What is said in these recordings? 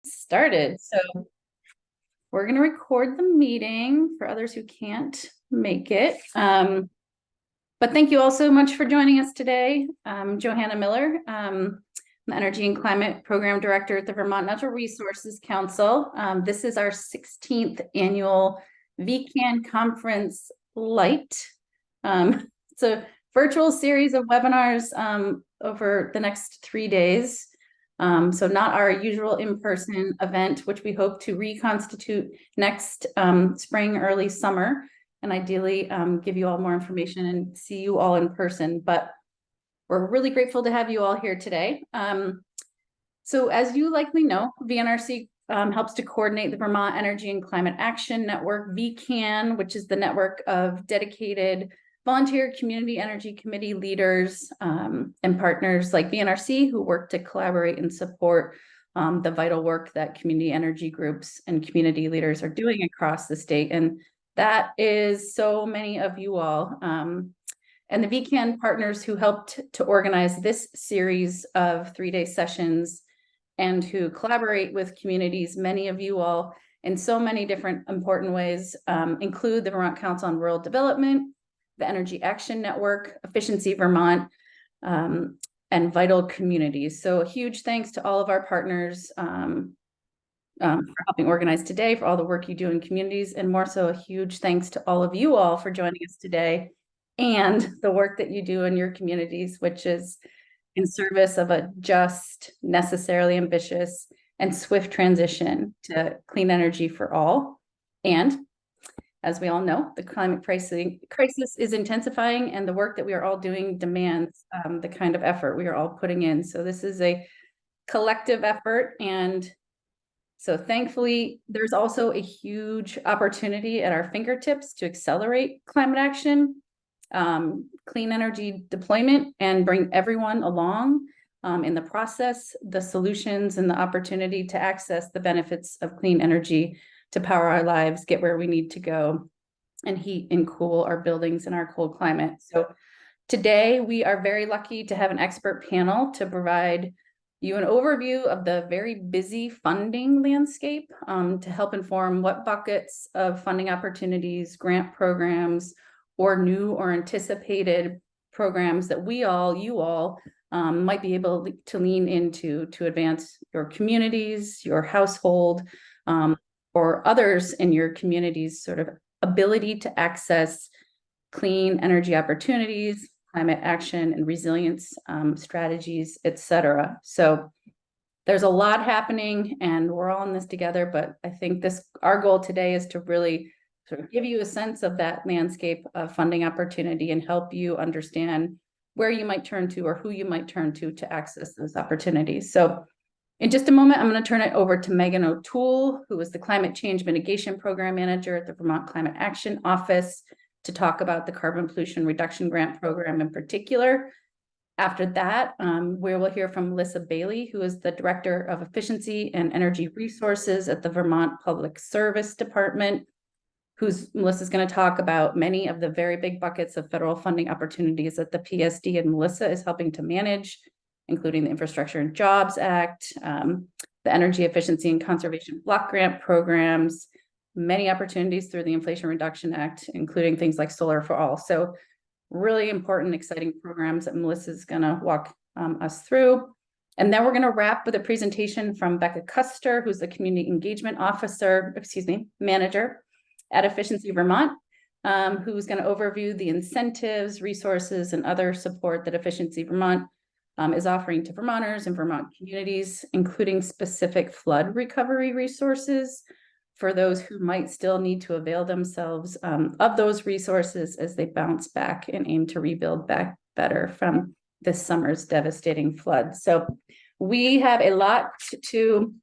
Started. So we're going to record the meeting for others who can't make it. But thank you all so much for joining us today. Johanna Miller, the Energy and Climate Program Director at the Vermont Natural Resources Council. This is our 16th annual VECAN Conference Light. It's a virtual series of webinars over the next 3 days. So not our usual in-person event, which we hope to reconstitute next spring, early summer, and ideally give you all more information and see you all in person. But we're really grateful to have you all here today. So as you likely know, VNRC helps to coordinate the Vermont Energy and Climate Action Network, VECAN, which is the network of dedicated volunteer community energy committee leaders and partners like VNRC who work to collaborate and support the vital work that community energy groups and community leaders are doing across the state. And that is so many of you all. And the VECAN partners who helped to organize this series of 3-day sessions and who collaborate with communities, many of you all in so many different important ways, include the Vermont Council on Rural Development, the Energy Action Network, Efficiency Vermont, and Vital Communities. So a huge thanks to all of our partners for helping organize today, for all the work you do in communities, and more so a huge thanks to all of you all for joining us today and the work that you do in your communities, which is in service of a just, necessarily ambitious, and swift transition to clean energy for all. And as we all know, the climate crisis is intensifying, and the work that we are all doing demands the kind of effort we are all putting in. So this is a collective effort. And so thankfully, there's also a huge opportunity at our fingertips to accelerate climate action, clean energy deployment, and bring everyone along in the process, the solutions and the opportunity to access the benefits of clean energy to power our lives, get where we need to go, and heat and cool our buildings in our cold climate. So today we are very lucky to have an expert panel to provide you an overview of the very busy funding landscape to help inform what buckets of funding opportunities, grant programs, or new or anticipated programs that you all might be able to lean into to advance your communities, your household, or others in your community's sort of ability to access clean energy opportunities, climate action and resilience strategies, et cetera. So there's a lot happening and we're all in this together, but I think our goal today is to really sort of give you a sense of that landscape of funding opportunity and help you understand where you might turn to or who you might turn to access those opportunities. So in just a moment, I'm going to turn it over to Megan O'Toole, who is the Climate Change Mitigation Program Manager at the Vermont Climate Action Office, to talk about the Carbon Pollution Reduction Grant Program in particular. After that, we will hear from Melissa Bailey, who is the Director of Efficiency and Energy Resources at the Vermont Public Service Department, Melissa's going to talk about many of the very big buckets of federal funding opportunities that the PSD and Melissa is helping to manage, including the Infrastructure and Jobs Act, the Energy Efficiency and Conservation Block Grant programs, many opportunities through the Inflation Reduction Act, including things like Solar for All. So really important, exciting programs that Melissa's going to walk us through. And then we're going to wrap with a presentation from Becca Custer, who's the Community Engagement Manager at Efficiency Vermont, who's going to overview the incentives, resources, and other support that Efficiency Vermont is offering to Vermonters and Vermont communities, including specific flood recovery resources for those who might still need to avail themselves of those resources as they bounce back and aim to rebuild back better from this summer's devastating flood. So we have a lot to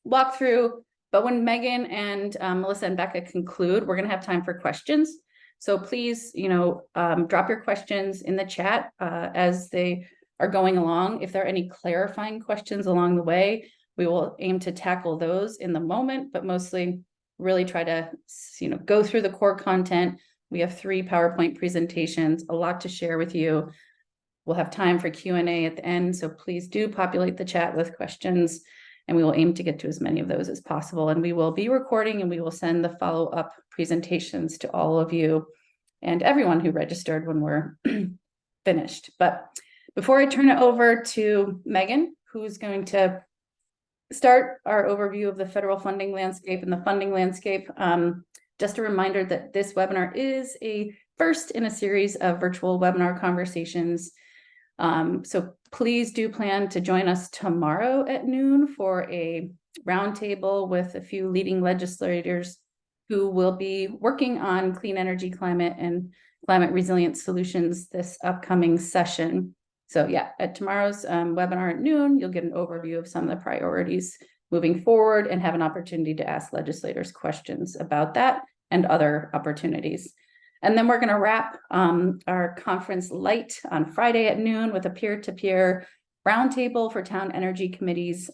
walk through, but when Megan and Melissa and Becca conclude, we're going to have time for questions. So please, drop your questions in the chat as they are going along. If there are any clarifying questions along the way, we will aim to tackle those in the moment, but mostly really try to, go through the core content. We have 3 PowerPoint presentations, a lot to share with you. We'll have time for Q&A at the end, so please do populate the chat with questions. and we will aim to get to as many of those as possible. And we will be recording, and we will send the follow-up presentations to all of you and everyone who registered when we're finished. But before I turn it over to Megan, who's going to start our overview of the federal funding landscape and the funding landscape, just a reminder that this webinar is a first in a series of virtual webinar conversations. So please do plan to join us tomorrow at noon for a roundtable with a few leading legislators who will be working on clean energy, climate, and climate resilient solutions this upcoming session. So yeah, at tomorrow's webinar at noon, you'll get an overview of some of the priorities moving forward and have an opportunity to ask legislators questions about that and other opportunities. And then we're going to wrap our conference light on Friday at noon with a peer-to-peer roundtable for town energy committees,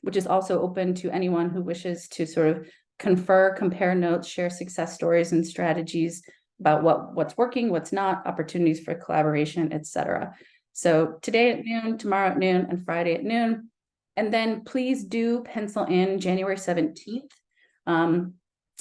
which is also open to anyone who wishes to sort of confer, compare notes, share success stories and strategies about what's working, what's not, opportunities for collaboration, etc. So today at noon, tomorrow at noon, and Friday at noon. And then please do pencil in January 17th,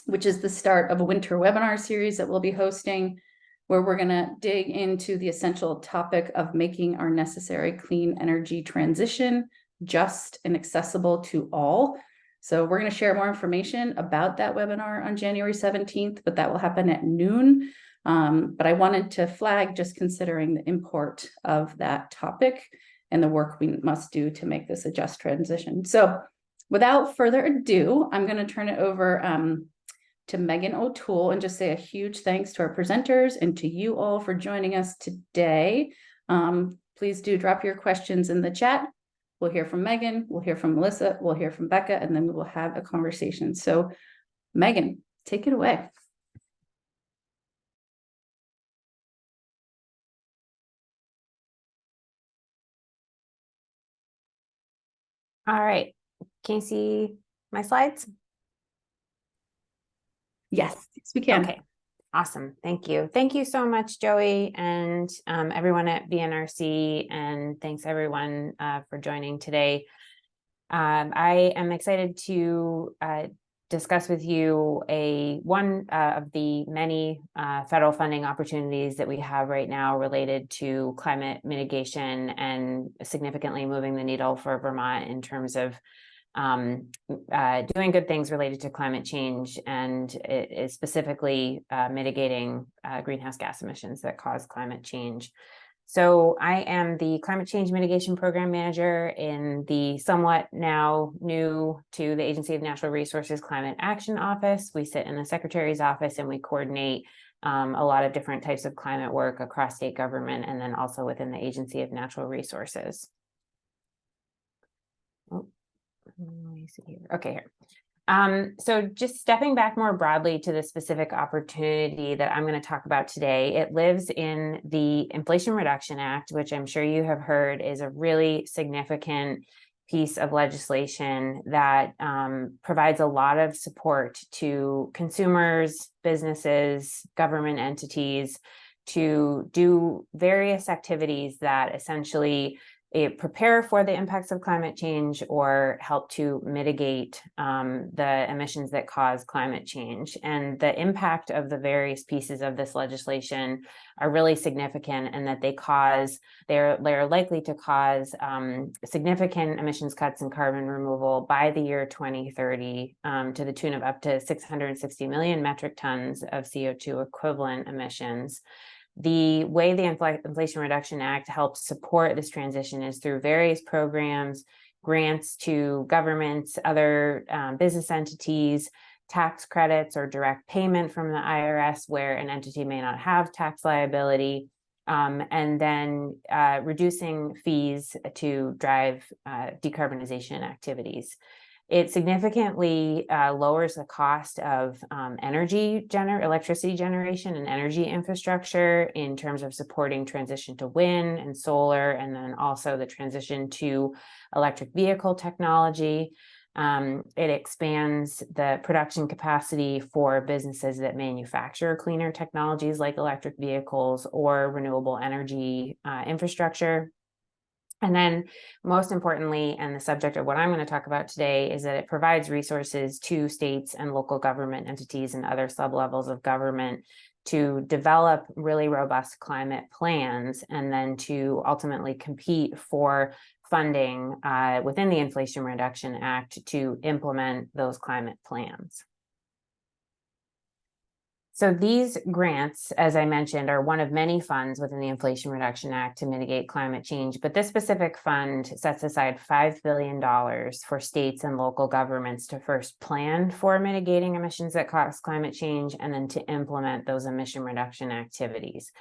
which is the start of a winter webinar series that we'll be hosting, where we're going to dig into the essential topic of making our necessary clean energy transition just and accessible to all. So we're going to share more information about that webinar on January 17th, but that will happen at noon. But I wanted to flag, just considering the import of that topic and the work we must do to make this a just transition. So without further ado, I'm going to turn it over to Megan O'Toole and just say a huge thanks to our presenters and to you all for joining us today. Please do drop your questions in the chat. We'll hear from Megan, we'll hear from Melissa, we'll hear from Becca, and then we will have a conversation. So Megan, take it away. All right, can you see my slides? Yes, we can. Okay, awesome. Thank you. Thank you so much, Joey, and everyone at VNRC, and thanks everyone for joining today. I am excited to discuss with you one of the many federal funding opportunities that we have right now related to climate mitigation and significantly moving the needle for Vermont in terms of doing good things related to climate change, and it is specifically mitigating greenhouse gas emissions that cause climate change. So I am the Climate Change Mitigation Program Manager in the somewhat now new to the Agency of Natural Resources Climate Action Office. We sit in the Secretary's office and we coordinate a lot of different types of climate work across state government and then also within the Agency of Natural Resources. Oh, let me see here. Okay, here. So just stepping back more broadly to the specific opportunity that I'm going to talk about today, it lives in the Inflation Reduction Act, which I'm sure you have heard is a really significant piece of legislation that provides a lot of support to consumers, businesses, government entities to do various activities that essentially prepare for the impacts of climate change or help to mitigate the emissions that cause climate change. And the impact of the various pieces of this legislation are really significant, and that they're likely to cause significant emissions cuts and carbon removal by the year 2030 to the tune of up to 660 million metric tons of CO2 equivalent emissions. The way the Inflation Reduction Act helps support this transition is through various programs, grants to governments, other business entities, tax credits or direct payment from the IRS where an entity may not have tax liability, and then reducing fees to drive decarbonization activities. It significantly lowers the cost of electricity generation and energy infrastructure in terms of supporting transition to wind and solar, and then also the transition to electric vehicle technology. It expands the production capacity for businesses that manufacture cleaner technologies like electric vehicles or renewable energy infrastructure. And then most importantly, and the subject of what I'm going to talk about today, is that it provides resources to states and local government entities and other sublevels of government to develop really robust climate plans and then to ultimately compete for funding within the Inflation Reduction Act to implement those climate plans. So these grants, as I mentioned, are one of many funds within the Inflation Reduction Act to mitigate climate change. But this specific fund sets aside $5 billion for states and local governments to first plan for mitigating emissions that cause climate change and then to implement those emission reduction activities.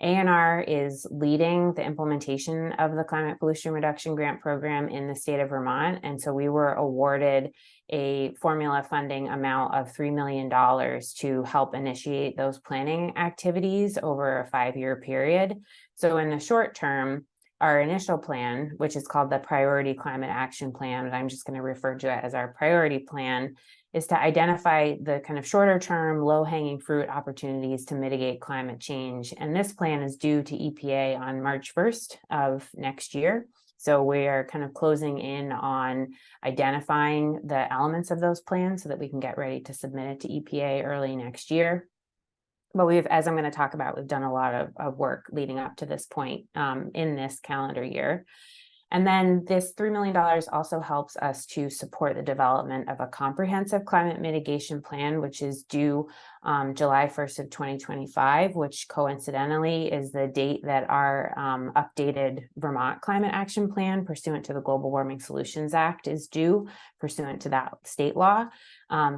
ANR is leading the implementation of the Climate Pollution Reduction Grant Program in the state of Vermont. And so we were awarded a formula funding amount of $3 million to help initiate those planning activities over a 5-year period. So in the short term, our initial plan, which is called the Priority Climate Action Plan, and I'm just going to refer to it as our priority plan, is to identify the kind of shorter term, low hanging fruit opportunities to mitigate climate change. And this plan is due to EPA on March 1st of next year. So we are kind of closing in on identifying the elements of those plans so that we can get ready to submit it to EPA early next year. But we've, as I'm going to talk about, we've done a lot of work leading up to this point in this calendar year. And then this $3 million also helps us to support the development of a comprehensive climate mitigation plan, which is due July 1st of 2025, which coincidentally is the date that our updated Vermont Climate Action Plan pursuant to the Global Warming Solutions Act is due pursuant to that state law.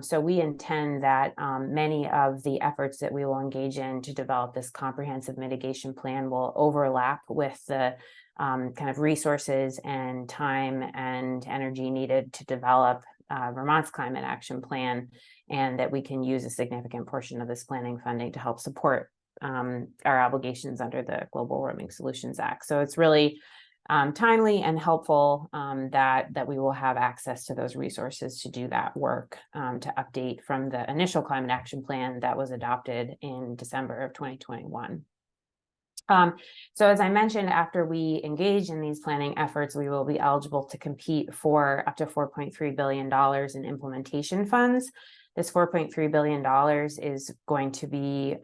So we intend that many of the efforts that we will engage in to develop this comprehensive mitigation plan will overlap with the kind of resources and time and energy needed to develop Vermont's climate action plan, and that we can use a significant portion of this planning funding to help support our obligations under the Global Warming Solutions Act. So it's really timely and helpful that we will have access to those resources to do that work, to update from the initial climate action plan that was adopted in December of 2021. So as I mentioned, after we engage in these planning efforts, we will be eligible to compete for up to $4.3 billion in implementation funds. This $4.3 billion is going to be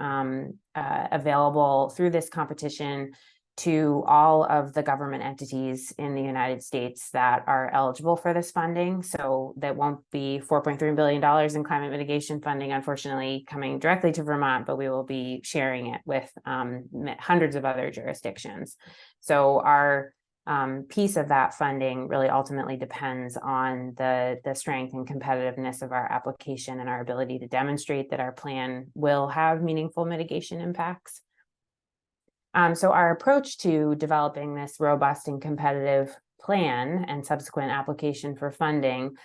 available through this competition to all of the government entities in the United States that are eligible for this funding. So that won't be $4.3 billion in climate mitigation funding, unfortunately, coming directly to Vermont, but we will be sharing it with hundreds of other jurisdictions. So our piece of that funding really ultimately depends on the strength and competitiveness of our application and our ability to demonstrate that our plan will have meaningful mitigation impacts. So our approach to developing this robust and competitive plan and subsequent application for funding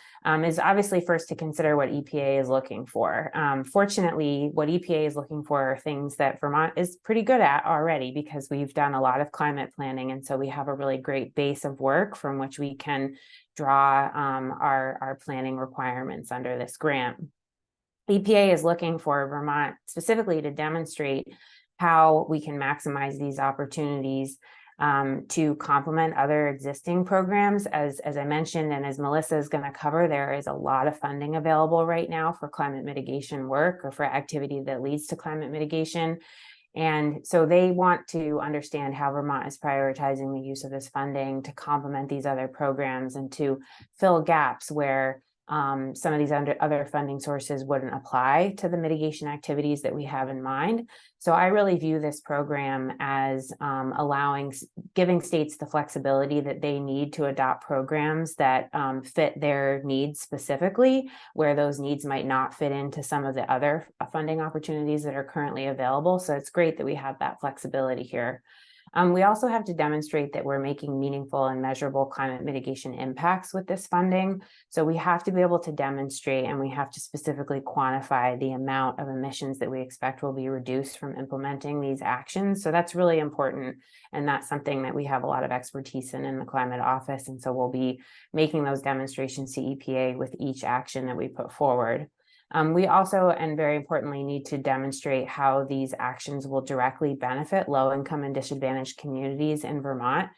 is obviously first to consider what EPA is looking for. Fortunately, what EPA is looking for are things that Vermont is pretty good at already, because we've done a lot of climate planning. And so we have a really great base of work from which we can draw our planning requirements under this grant. EPA is looking for Vermont specifically to demonstrate how we can maximize these opportunities to complement other existing programs. As I mentioned, and as Melissa is going to cover, there is a lot of funding available right now for climate mitigation work or for activity that leads to climate mitigation. And so they want to understand how Vermont is prioritizing the use of this funding to complement these other programs and to fill gaps where some of these other funding sources wouldn't apply to the mitigation activities that we have in mind. So I really view this program as giving states the flexibility that they need to adopt programs that fit their needs specifically, where those needs might not fit into some of the other funding opportunities that are currently available. So it's great that we have that flexibility here. We also have to demonstrate that we're making meaningful and measurable climate mitigation impacts with this funding. So we have to be able to demonstrate, and we have to specifically quantify the amount of emissions that we expect will be reduced from implementing these actions. So that's really important. And that's something that we have a lot of expertise in the climate office. And so we'll be making those demonstrations to EPA with each action that we put forward. We also, and very importantly, need to demonstrate how these actions will directly benefit low-income and disadvantaged communities in Vermont,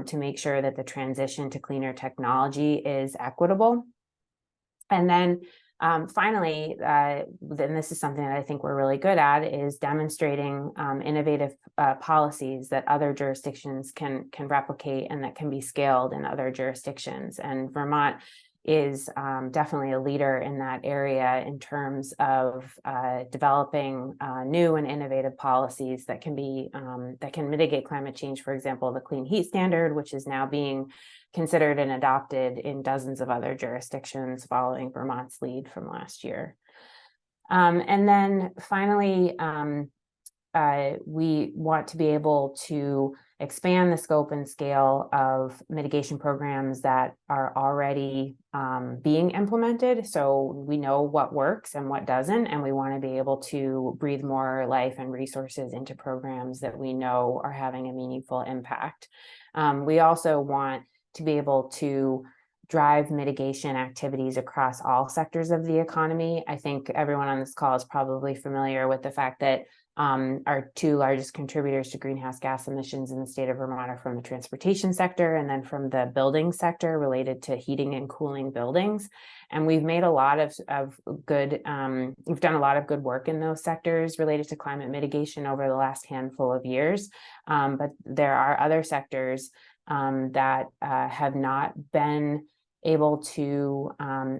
to make sure that the transition to cleaner technology is equitable. And then finally, then this is something that I think we're really good at, is demonstrating innovative policies that other jurisdictions can replicate and that can be scaled in other jurisdictions. And Vermont is definitely a leader in that area in terms of developing new and innovative policies that can be that can mitigate climate change. For example, the Clean Heat Standard, which is now being considered and adopted in dozens of other jurisdictions following Vermont's lead from last year. And then finally, we want to be able to expand the scope and scale of mitigation programs that are already being implemented. So we know what works and what doesn't, and we want to be able to breathe more life and resources into programs that we know are having a meaningful impact. We also want to be able to drive mitigation activities across all sectors of the economy. I think everyone on this call is probably familiar with the fact that our two largest contributors to greenhouse gas emissions in the state of Vermont are from the transportation sector and then from the building sector related to heating and cooling buildings. And we've made a lot of good, we've done a lot of good work in those sectors related to climate mitigation over the last handful of years. But there are other sectors that have not been able to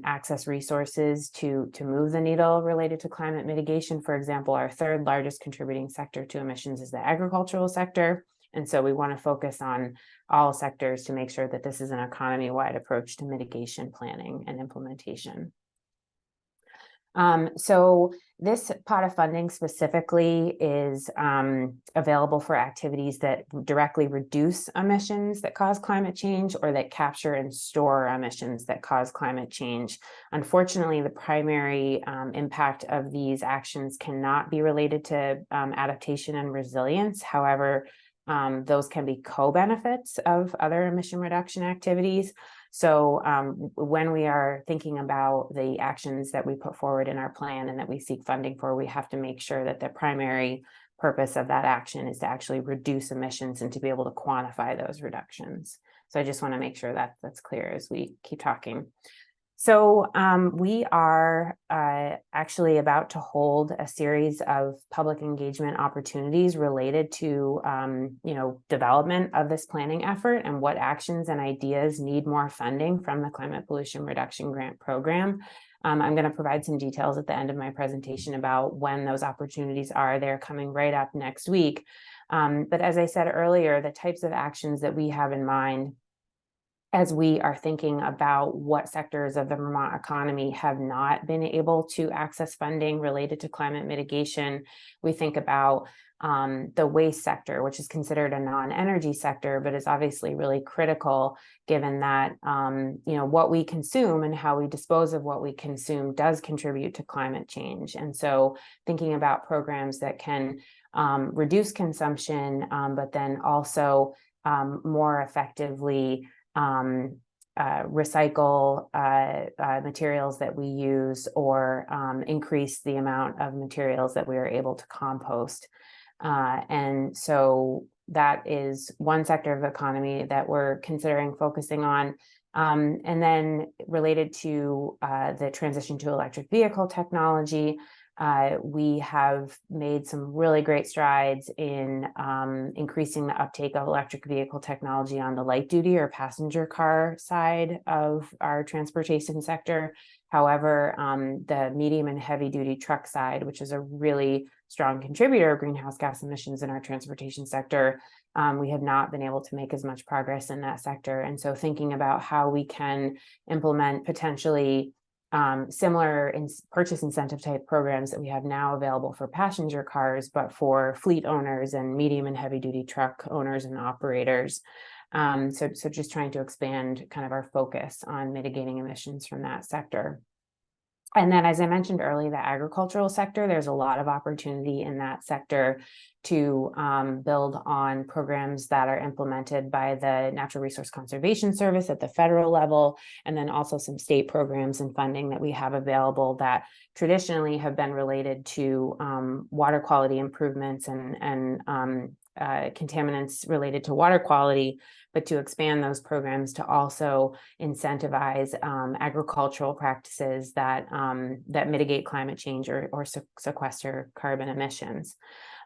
access resources to move the needle related to climate mitigation. For example, our third largest contributing sector to emissions is the agricultural sector. And so we want to focus on all sectors to make sure that this is an economy-wide approach to mitigation planning and implementation. So this pot of funding specifically is available for activities that directly reduce emissions that cause climate change or that capture and store emissions that cause climate change. Unfortunately, the primary impact of these actions cannot be related to adaptation and resilience. However, those can be co-benefits of other emission reduction activities. So when we are thinking about the actions that we put forward in our plan and that we seek funding for, we have to make sure that the primary purpose of that action is to actually reduce emissions and to be able to quantify those reductions. So I just want to make sure that that's clear as we keep talking. So we are actually about to hold a series of public engagement opportunities related to development of this planning effort and what actions and ideas need more funding from the Climate Pollution Reduction Grant Program. I'm going to provide some details at the end of my presentation about when those opportunities are. They're coming right up next week. But as I said earlier, the types of actions that we have in mind as we are thinking about what sectors of the Vermont economy have not been able to access funding related to climate mitigation, we think about the waste sector, which is considered a non-energy sector, but is obviously really critical given that what we consume and how we dispose of what we consume does contribute to climate change. And so thinking about programs that can reduce consumption, but then also more effectively recycle materials that we use or increase the amount of materials that we are able to compost. And so that is one sector of the economy that we're considering focusing on. And then related to the transition to electric vehicle technology, we have made some really great strides in increasing the uptake of electric vehicle technology on the light duty or passenger car side of our transportation sector. However, the medium and heavy duty truck side, which is a really strong contributor of greenhouse gas emissions in our transportation sector, we have not been able to make as much progress in that sector. And so thinking about how we can implement potentially similar purchase incentive type programs that we have now available for passenger cars, but for fleet owners and medium and heavy duty truck owners and operators. So just trying to expand kind of our focus on mitigating emissions from that sector. And then, as I mentioned earlier, the agricultural sector, there's a lot of opportunity in that sector to build on programs that are implemented by the Natural Resource Conservation Service at the federal level, and then also some state programs and funding that we have available that traditionally have been related to water quality improvements and contaminants related to water quality, but to expand those programs to also incentivize agricultural practices that that mitigate climate change or sequester carbon emissions.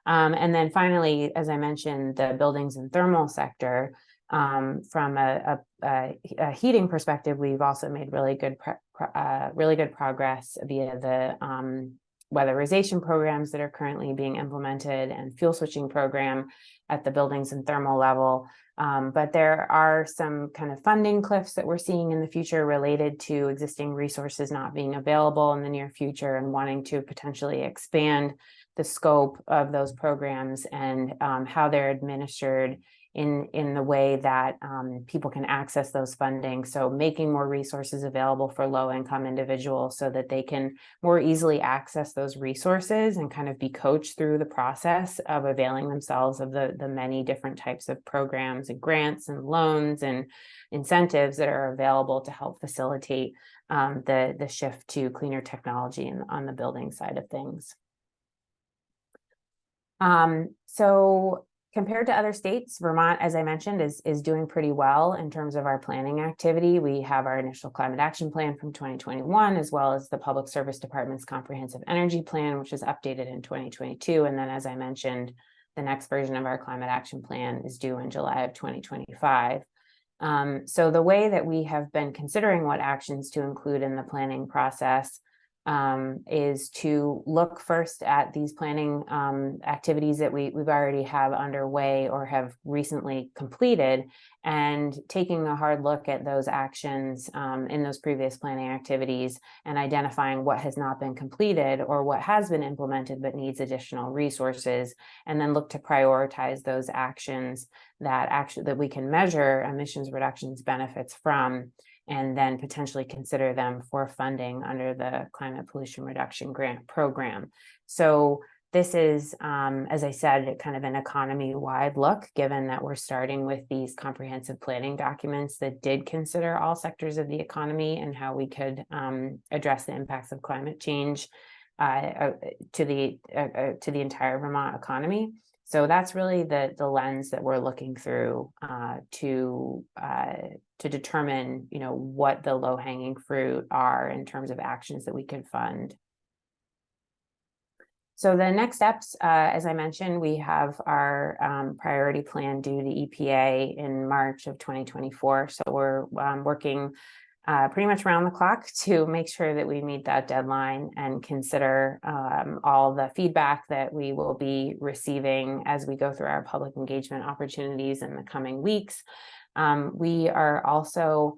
And then finally, as I mentioned, the buildings and thermal sector, from a heating perspective, we've also made really good progress via the weatherization programs that are currently being implemented and fuel switching program at the buildings and thermal level. But there are some kind of funding cliffs that we're seeing in the future related to existing resources not being available in the near future, and wanting to potentially expand the scope of those programs and how they're administered in the way that people can access those funding. So making more resources available for low-income individuals so that they can more easily access those resources and kind of be coached through the process of availing themselves of the many different types of programs and grants and loans and incentives that are available to help facilitate the shift to cleaner technology on the building side of things. So compared to other states, Vermont, as I mentioned, is doing pretty well in terms of our planning activity. We have our initial climate action plan from 2021, as well as the Public Service Department's comprehensive energy plan, which was updated in 2022. And then, as I mentioned, the next version of our climate action plan is due in July of 2025. So the way that we have been considering what actions to include in the planning process is to look first at these planning activities that we've already have underway or have recently completed, and taking a hard look at those actions in those previous planning activities and identifying what has not been completed or what has been implemented but needs additional resources, and then look to prioritize those actions that we can measure emissions reductions benefits from, and then potentially consider them for funding under the Climate Pollution Reduction Grant Program. So this is, as I said, kind of an economy-wide look, given that we're starting with these comprehensive planning documents that did consider all sectors of the economy and how we could address the impacts of climate change to the entire Vermont economy. So that's really the lens that we're looking through to determine, what the low-hanging fruit are in terms of actions that we can fund. So the next steps, as I mentioned, we have our priority plan due to EPA in March of 2024. So we're working pretty much around the clock to make sure that we meet that deadline and consider all the feedback that we will be receiving as we go through our public engagement opportunities in the coming weeks. We are also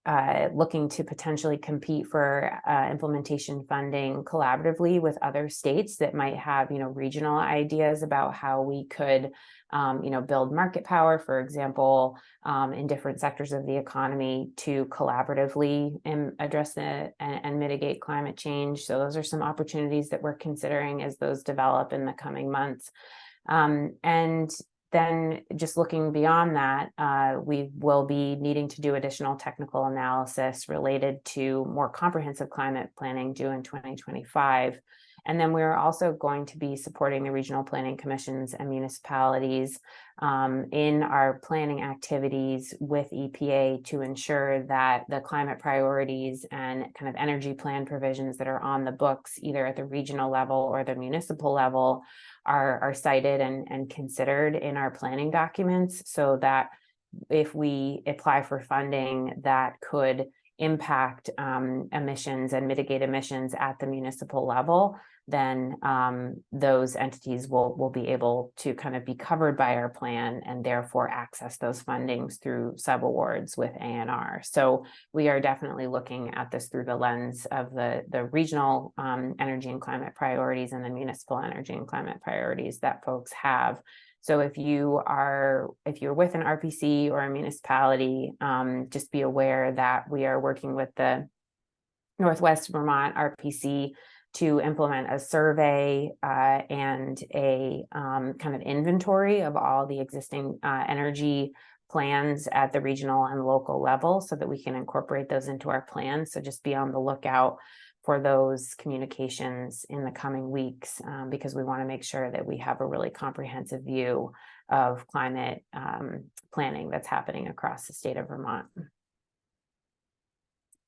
looking to potentially compete for implementation funding collaboratively with other states that might have, regional ideas about how we could, build market power, for example, in different sectors of the economy to collaboratively address and mitigate climate change. So those are some opportunities that we're considering as those develop in the coming months. And then just looking beyond that, we will be needing to do additional technical analysis related to more comprehensive climate planning due in 2025. And then we're also going to be supporting the regional planning commissions and municipalities in our planning activities with EPA to ensure that the climate priorities and kind of energy plan provisions that are on the books, either at the regional level or the municipal level, are cited and considered in our planning documents, so that if we apply for funding that could impact emissions and mitigate emissions at the municipal level, then those entities will be able to kind of be covered by our plan and therefore access those fundings through subawards with ANR. So we are definitely looking at this through the lens of the regional energy and climate priorities and the municipal energy and climate priorities that folks have. So if you're with an RPC or a municipality, just be aware that we are working with the Northwest Vermont RPC to implement a survey and a kind of inventory of all the existing energy plans at the regional and local level so that we can incorporate those into our plans. So just be on the lookout for those communications in the coming weeks, because we want to make sure that we have a really comprehensive view of climate planning that's happening across the state of Vermont.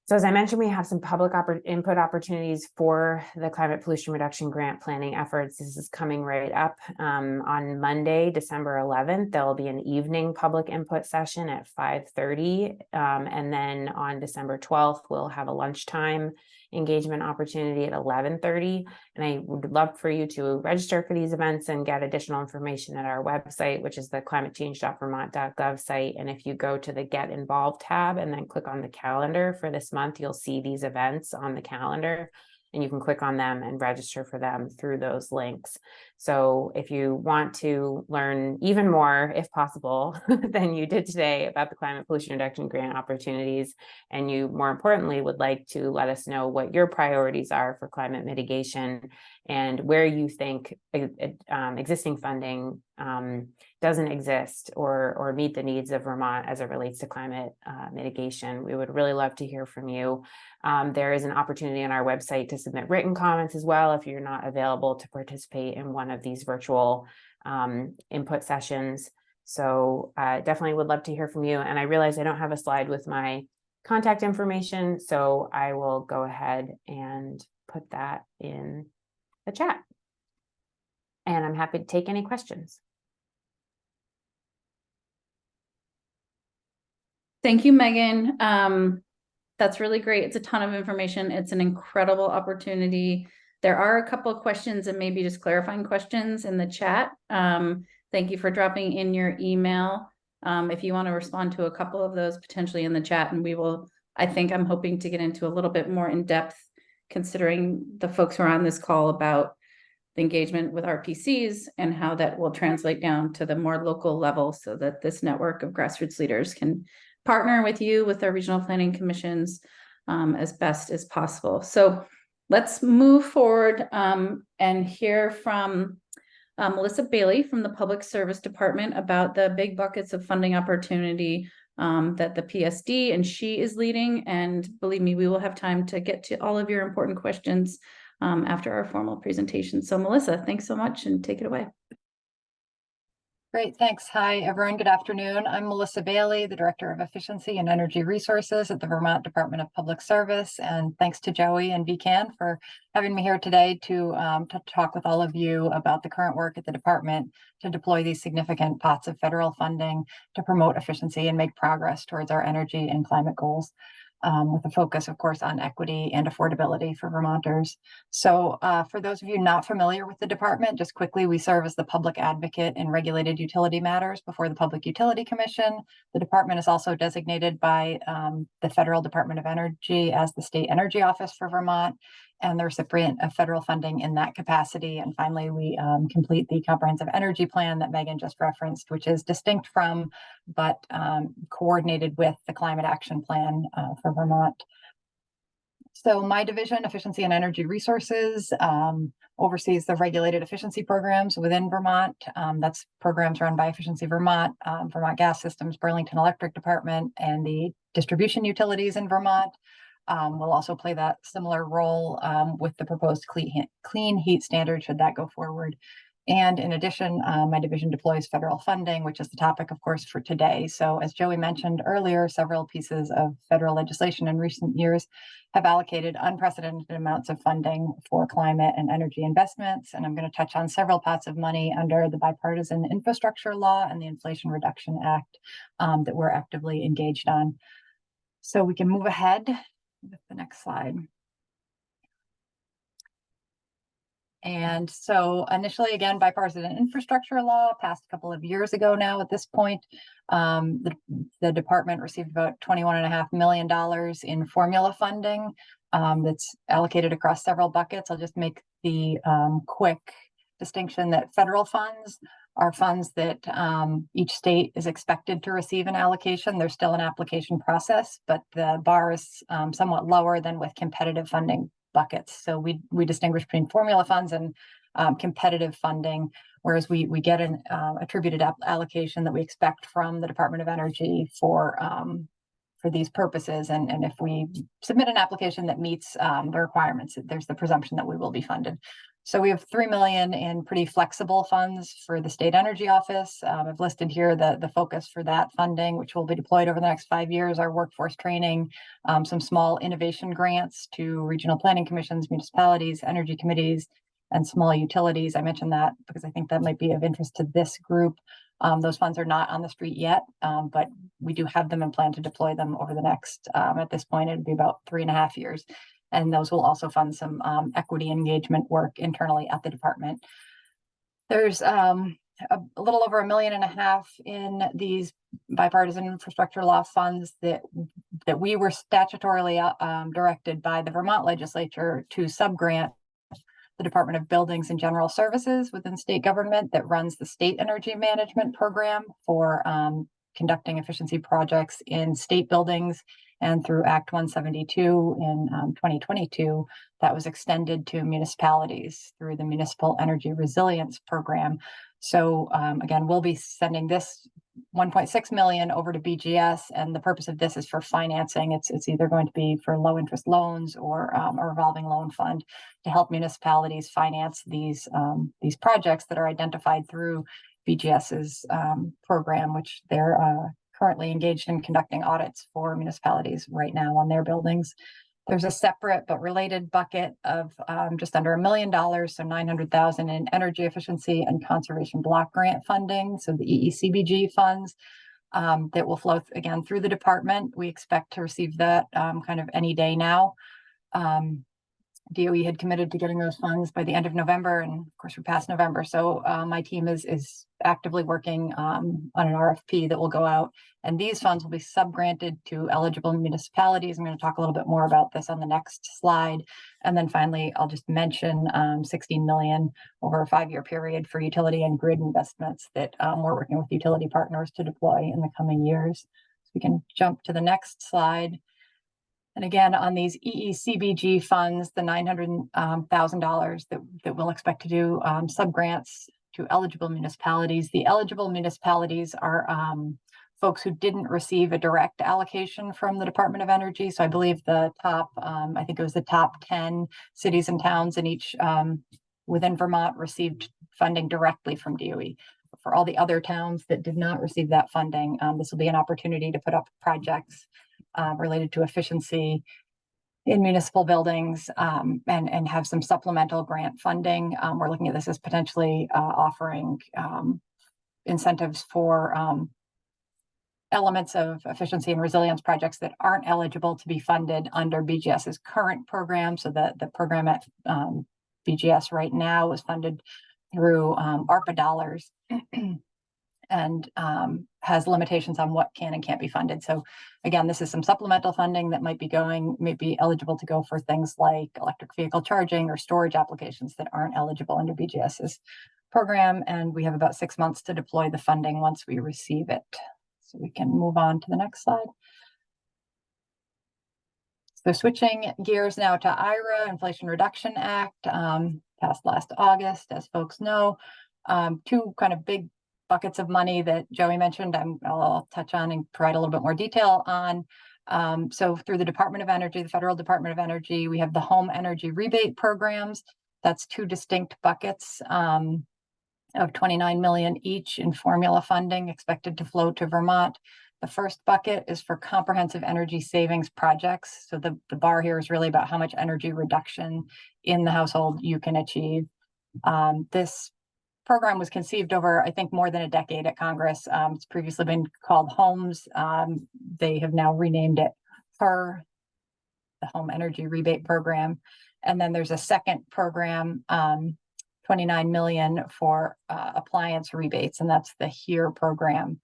So as I mentioned, we have some public input opportunities for the climate pollution reduction grant planning efforts. This is coming right up. On Monday, December 11th, there will be an evening public input session at 5:30. And then on December 12th, we'll have a lunchtime engagement opportunity at 11:30. And I would love for you to register for these events and get additional information at our website, which is the climatechange.vermont.gov site. And if you go to the Get Involved tab and then click on the calendar for this month, you'll see these events on the calendar, and you can click on them and register for them through those links. So if you want to learn even more, if possible, than you did today about the climate pollution reduction grant opportunities, and you more importantly would like to let us know what your priorities are for climate mitigation and where you think existing funding doesn't exist or meet the needs of Vermont as it relates to climate mitigation, we would really love to hear from you. There is an opportunity on our website to submit written comments as well if you're not available to participate in one of these virtual input sessions. So definitely would love to hear from you. And I realize I don't have a slide with my contact information, so I will go ahead and put that in the chat. And I'm happy to take any questions. Thank you, Megan. That's really great. It's a ton of information. It's an incredible opportunity. There are a couple of questions and maybe just clarifying questions in the chat. Thank you for dropping in your email. If you want to respond to a couple of those potentially in the chat, and we will, I'm hoping to get into a little bit more in depth, considering the folks who are on this call, about the engagement with RPCs and how that will translate down to the more local level so that this network of grassroots leaders can partner with you, with our regional planning commissions, as best as possible. So let's move forward and hear from Melissa Bailey from the Public Service Department about the big buckets of funding opportunity that the PSD and she is leading. And believe me, we will have time to get to all of your important questions after our formal presentation. So Melissa, thanks so much, and take it away. Great, thanks. Hi, everyone. Good afternoon. I'm Melissa Bailey, the Director of Efficiency and Energy Resources at the Vermont Department of Public Service. And thanks to Joey and VECAN for having me here today to talk with all of you about the current work at the department to deploy these significant pots of federal funding to promote efficiency and make progress towards our energy and climate goals. With a focus, of course, on equity and affordability for Vermonters. So for those of you not familiar with the department, just quickly, we serve as the public advocate in regulated utility matters before the Public Utility Commission. The department is also designated by the Federal Department of Energy as the State Energy Office for Vermont, and the recipient of federal funding in that capacity. And finally, we complete the comprehensive energy plan that Megan just referenced, which is distinct from, but coordinated with the climate action plan for Vermont. So my division, Efficiency and Energy Resources, oversees the regulated efficiency programs within Vermont. That's programs run by Efficiency Vermont, Vermont Gas Systems, Burlington Electric Department, and the distribution utilities in Vermont. We'll also play that similar role with the proposed clean heat standard, should that go forward. And in addition, my division deploys federal funding, which is the topic, of course, for today. So as Joey mentioned earlier, several pieces of federal legislation in recent years have allocated unprecedented amounts of funding for climate and energy investments. And I'm going to touch on several pots of money under the Bipartisan Infrastructure Law and the Inflation Reduction Act that we're actively engaged on. So we can move ahead with the next slide. And so initially, again, bipartisan infrastructure law passed a couple of years ago now at this point. The department received about $21.5 million in formula funding that's allocated across several buckets. I'll just make the quick distinction that federal funds are funds that each state is expected to receive an allocation. There's still an application process, but the bar is somewhat lower than with competitive funding buckets. So we distinguish between formula funds and competitive funding, whereas we get an attributed allocation that we expect from the Department of Energy for these purposes. And if we submit an application that meets the requirements, there's the presumption that we will be funded. So we have 3 million in pretty flexible funds for the state energy office. I've listed here the focus for that funding, which will be deployed over the next 5 years, our workforce training, some small innovation grants to regional planning commissions, municipalities, energy committees, and small utilities. I mentioned that because I think that might be of interest to this group. Those funds are not on the street yet, but we do have them and plan to deploy them over the next, at this point, it'd be about 3.5 years. And those will also fund some equity engagement work internally at the department. There's a little over $1.5 million in these bipartisan infrastructure law funds that we were statutorily directed by the Vermont legislature to subgrant the Department of Buildings and General Services within state government that runs the state energy management program for conducting efficiency projects in state buildings. And through Act 172 in 2022, that was extended to municipalities through the Municipal Energy Resilience Program. So again, we'll be sending this 1.6 million over to BGS, and the purpose of this is for financing. It's either going to be for low interest loans or a revolving loan fund to help municipalities finance these projects that are identified through BGS's program, which they're currently engaged in conducting audits for municipalities right now on their buildings. There's a separate but related bucket of just under $1 million, so 900,000 in energy efficiency and conservation block grant funding. So the EECBG funds that will flow again through the department. We expect to receive that kind of any day now. DOE had committed to getting those funds by the end of November, and of course we passed November. So my team is actively working on an RFP that will go out, and these funds will be subgranted to eligible municipalities. I'm going to talk a little bit more about this on the next slide. And then finally, I'll just mention 16 million over a 5-year period for utility and grid investments that we're working with utility partners to deploy in the coming years. So we can jump to the next slide. And again, on these EECBG funds, the $900,000 that we'll expect to do subgrants to eligible municipalities. The eligible municipalities are folks who didn't receive a direct allocation from the Department of Energy. So I believe the top, I think it was the top 10 cities and towns in each within Vermont received funding directly from DOE. For all the other towns that did not receive that funding, this will be an opportunity to put up projects related to efficiency in municipal buildings and have some supplemental grant funding. We're looking at this as potentially offering incentives for elements of efficiency and resilience projects that aren't eligible to be funded under BGS's current program. So the program at BGS right now is funded through ARPA dollars and has limitations on what can and can't be funded. So again, this is some supplemental funding that might be eligible to go for things like electric vehicle charging or storage applications that aren't eligible under BGS's program. And we have about 6 months to deploy the funding once we receive it. So we can move on to the next slide. So switching gears now to IRA, Inflation Reduction Act, passed last August, as folks know. Two kind of big buckets of money that Joey mentioned, I'll touch on and provide a little bit more detail on. So through the Department of Energy, the Federal Department of Energy, we have the home energy rebate programs. That's two distinct buckets of 29 million each in formula funding expected to flow to Vermont. The first bucket is for comprehensive energy savings projects. So the bar here is really about how much energy reduction in the household you can achieve. This program was conceived over, I think, more than a decade at Congress. It's previously been called HOMES. They have now renamed it HER, the Home Energy Rebate Program. And then there's a second program, 29 million for appliance rebates, and that's the HERE program.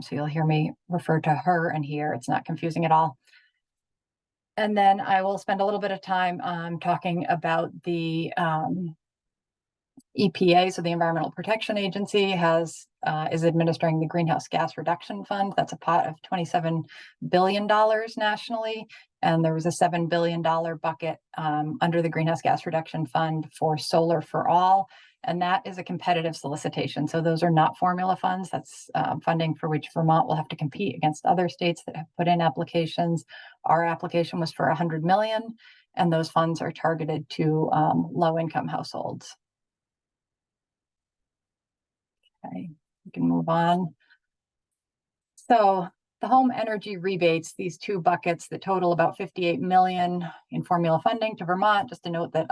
So you'll hear me refer to HER and HERE. It's not confusing at all. And then I will spend a little bit of time talking about the EPA, so the Environmental Protection Agency, is administering the Greenhouse Gas Reduction Fund. That's a pot of $27 billion nationally. And there was a $7 billion bucket under the Greenhouse Gas Reduction Fund for solar for all. And that is a competitive solicitation. So those are not formula funds. That's funding for which Vermont will have to compete against other states that have put in applications. Our application was for $100 million, and those funds are targeted to low-income households. Okay, we can move on. So the home energy rebates, these two buckets that total about 58 million in formula funding to Vermont. Just to note that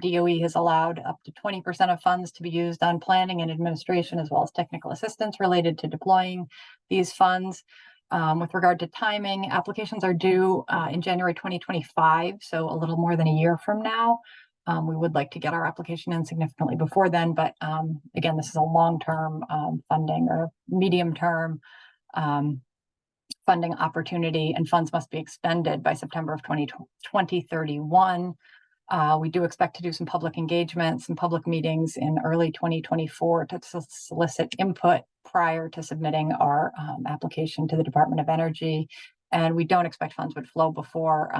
DOE has allowed up to 20% of funds to be used on planning and administration, as well as technical assistance related to deploying these funds. With regard to timing, applications are due in January 2025, so a little more than a year from now. We would like to get our application in significantly before then, but again, this is a long-term funding or medium-term funding opportunity, and funds must be expended by September of 2031. We do expect to do some public engagement, some public meetings in early 2024 to solicit input prior to submitting our application to the Department of Energy. And we don't expect funds would flow before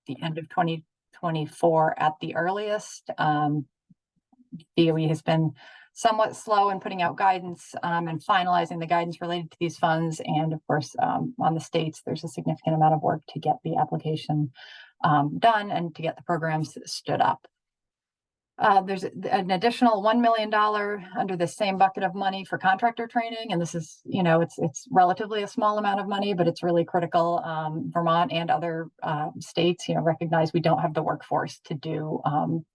the end of 2024 at the earliest. DOE has been somewhat slow in putting out guidance and finalizing the guidance related to these funds. And of course, on the states, there's a significant amount of work to get the application done and to get the programs stood up. There's an additional $1 million under the same bucket of money for contractor training. And this is, you know, it's relatively a small amount of money, but it's really critical. Vermont and other states, you know, recognize we don't have the workforce to do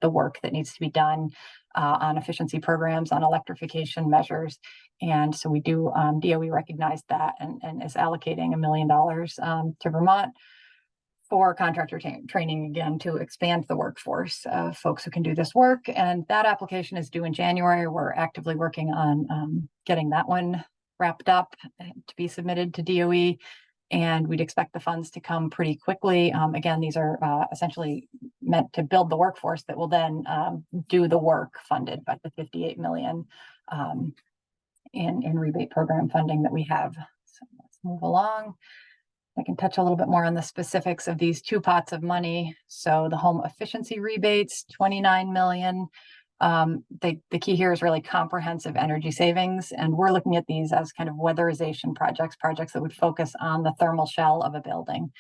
the work that needs to be done on efficiency programs, on electrification measures. And so we do, DOE recognized that and is allocating $1 million to Vermont for contractor training, again, to expand the workforce of folks who can do this work. And that application is due in January. We're actively working on getting that one wrapped up to be submitted to DOE. And we'd expect the funds to come pretty quickly. Again, these are essentially meant to build the workforce that will then do the work funded by the 58 million in rebate program funding that we have. So let's move along. I can touch a little bit more on the specifics of these two pots of money. So the home efficiency rebates, 29 million. The key here is really comprehensive energy savings. And we're looking at these as kind of weatherization projects that would focus on the thermal shell of a building.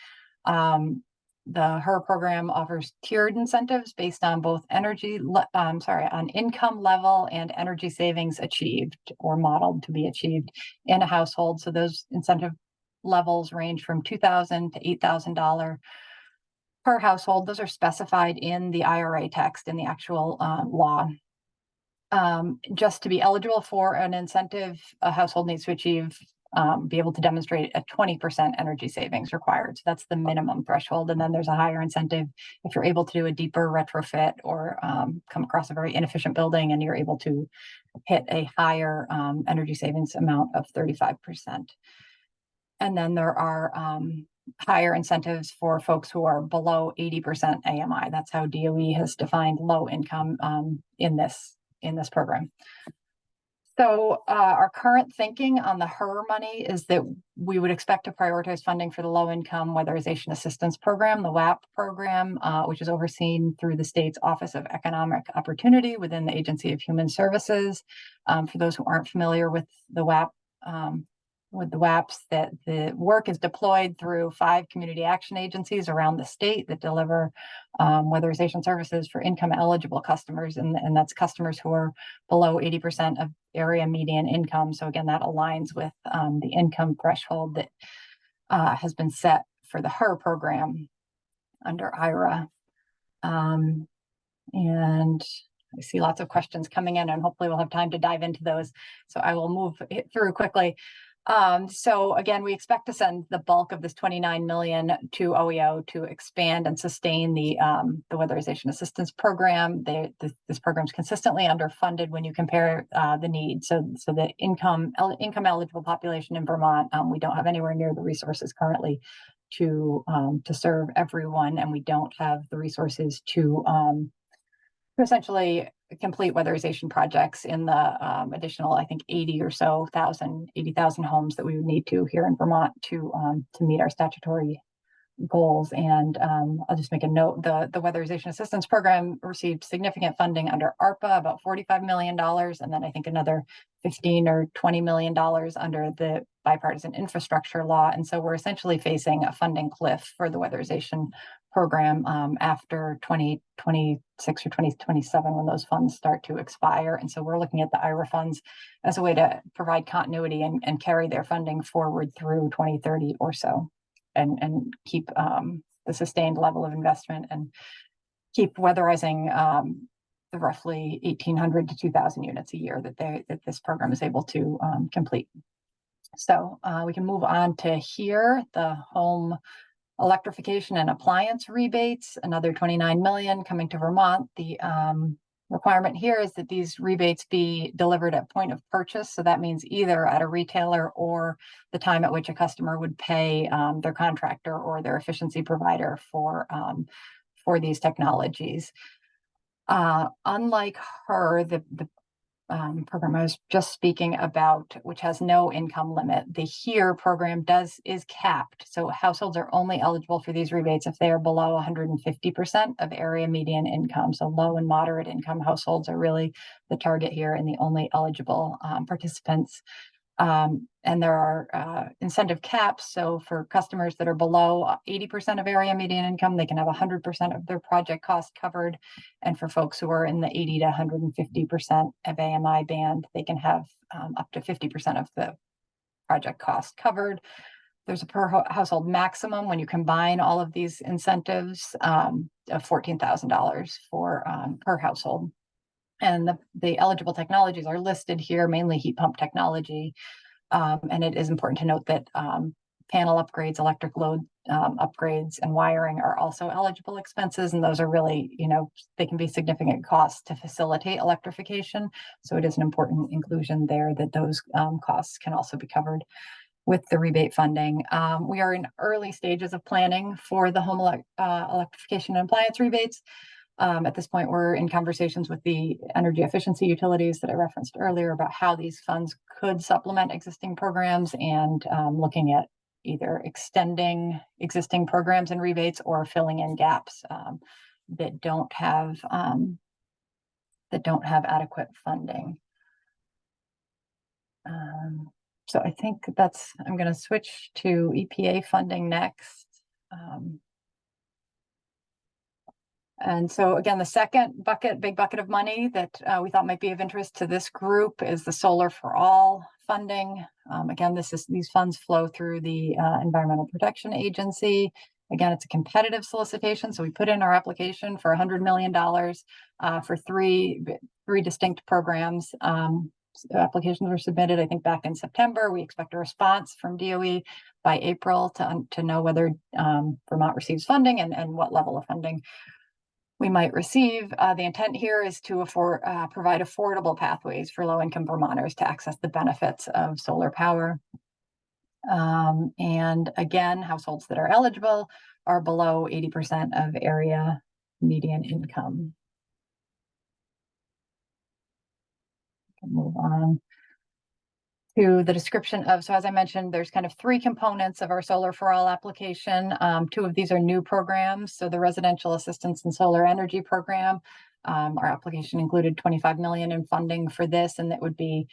The HER program offers tiered incentives based on both on income level and energy savings achieved or modeled to be achieved in a household. So those incentive levels range from $2,000 to $8,000 per household. Those are specified in the IRA text in the actual law. Just to be eligible for an incentive, a household needs to achieve, be able to demonstrate a 20% energy savings required. So that's the minimum threshold. And then there's a higher incentive if you're able to do a deeper retrofit or come across a very inefficient building and you're able to hit a higher energy savings amount of 35%. And then there are higher incentives for folks who are below 80% AMI. That's how DOE has defined low income in this program. So our current thinking on the HER money is that we would expect to prioritize funding for the low income weatherization assistance program, the WAP program, which is overseen through the state's Office of Economic Opportunity within the Agency of Human Services. For those who aren't familiar with the WAP, with the WAPs, that the work is deployed through 5 community action agencies around the state that deliver weatherization services for income eligible customers. And that's customers who are below 80% of area median income. So again, that aligns with the income threshold that has been set for the HER program under IRA. And I see lots of questions coming in, and hopefully we'll have time to dive into those. So I will move through quickly. So again, we expect to send the bulk of this 29 million to OEO to expand and sustain the weatherization assistance program. This program is consistently underfunded when you compare the need. So the income eligible population in Vermont, we don't have anywhere near the resources currently to serve everyone, and we don't have the resources to to essentially complete weatherization projects in the additional, I think, 80,000 homes that we would need to here in Vermont to meet our statutory goals. And I'll just make a note, the weatherization assistance program received significant funding under ARPA, about $45 million, and then I think another 15 or $20 million under the bipartisan infrastructure law. And so we're essentially facing a funding cliff for the weatherization program after 2026 or 2027 when those funds start to expire. And so we're looking at the IRA funds as a way to provide continuity and carry their funding forward through 2030 or so. And keep the sustained level of investment and keep weatherizing the roughly 1,800 to 2,000 units a year that this program is able to complete. So we can move on to here, the home electrification and appliance rebates, another 29 million coming to Vermont. The requirement here is that these rebates be delivered at point of purchase. So that means either at a retailer or the time at which a customer would pay their contractor or their efficiency provider for these technologies. Unlike her, the program I was just speaking about, which has no income limit, the HERE program is capped. So households are only eligible for these rebates if they are below 150% of area median income. So low and moderate income households are really the target here and the only eligible participants. And there are incentive caps. So for customers that are below 80% of area median income, they can have 100% of their project cost covered. And for folks who are in the 80 to 150% of AMI band, they can have up to 50% of the project cost covered. There's a per household maximum when you combine all of these incentives of $14,000 for per household. And the eligible technologies are listed here, mainly heat pump technology. And it is important to note that panel upgrades, electric load upgrades, and wiring are also eligible expenses. And those are really, they can be significant costs to facilitate electrification. So it is an important inclusion there that those costs can also be covered with the rebate funding. We are in early stages of planning for the home electrification and appliance rebates. At this point, we're in conversations with the energy efficiency utilities that I referenced earlier about how these funds could supplement existing programs and looking at either extending existing programs and rebates or filling in gaps that don't have adequate funding. So I think I'm going to switch to EPA funding next. And so again, the second big bucket of money that we thought might be of interest to this group is the Solar for All funding. Again, these funds flow through the Environmental Protection Agency. Again, it's a competitive solicitation. So we put in our application for $100 million for three distinct programs. Applications were submitted, I think, back in September. We expect a response from DOE by April to know whether Vermont receives funding and what level of funding we might receive. The intent here is to provide affordable pathways for low-income Vermonters to access the benefits of solar power. And again, households that are eligible are below 80% of area median income. Move on to the description of, so as I mentioned, there's kind of three components of our Solar for All application. Two of these are new programs. So the Residential Assistance in Solar Energy Program, our application included 25 million in funding for this, and that would be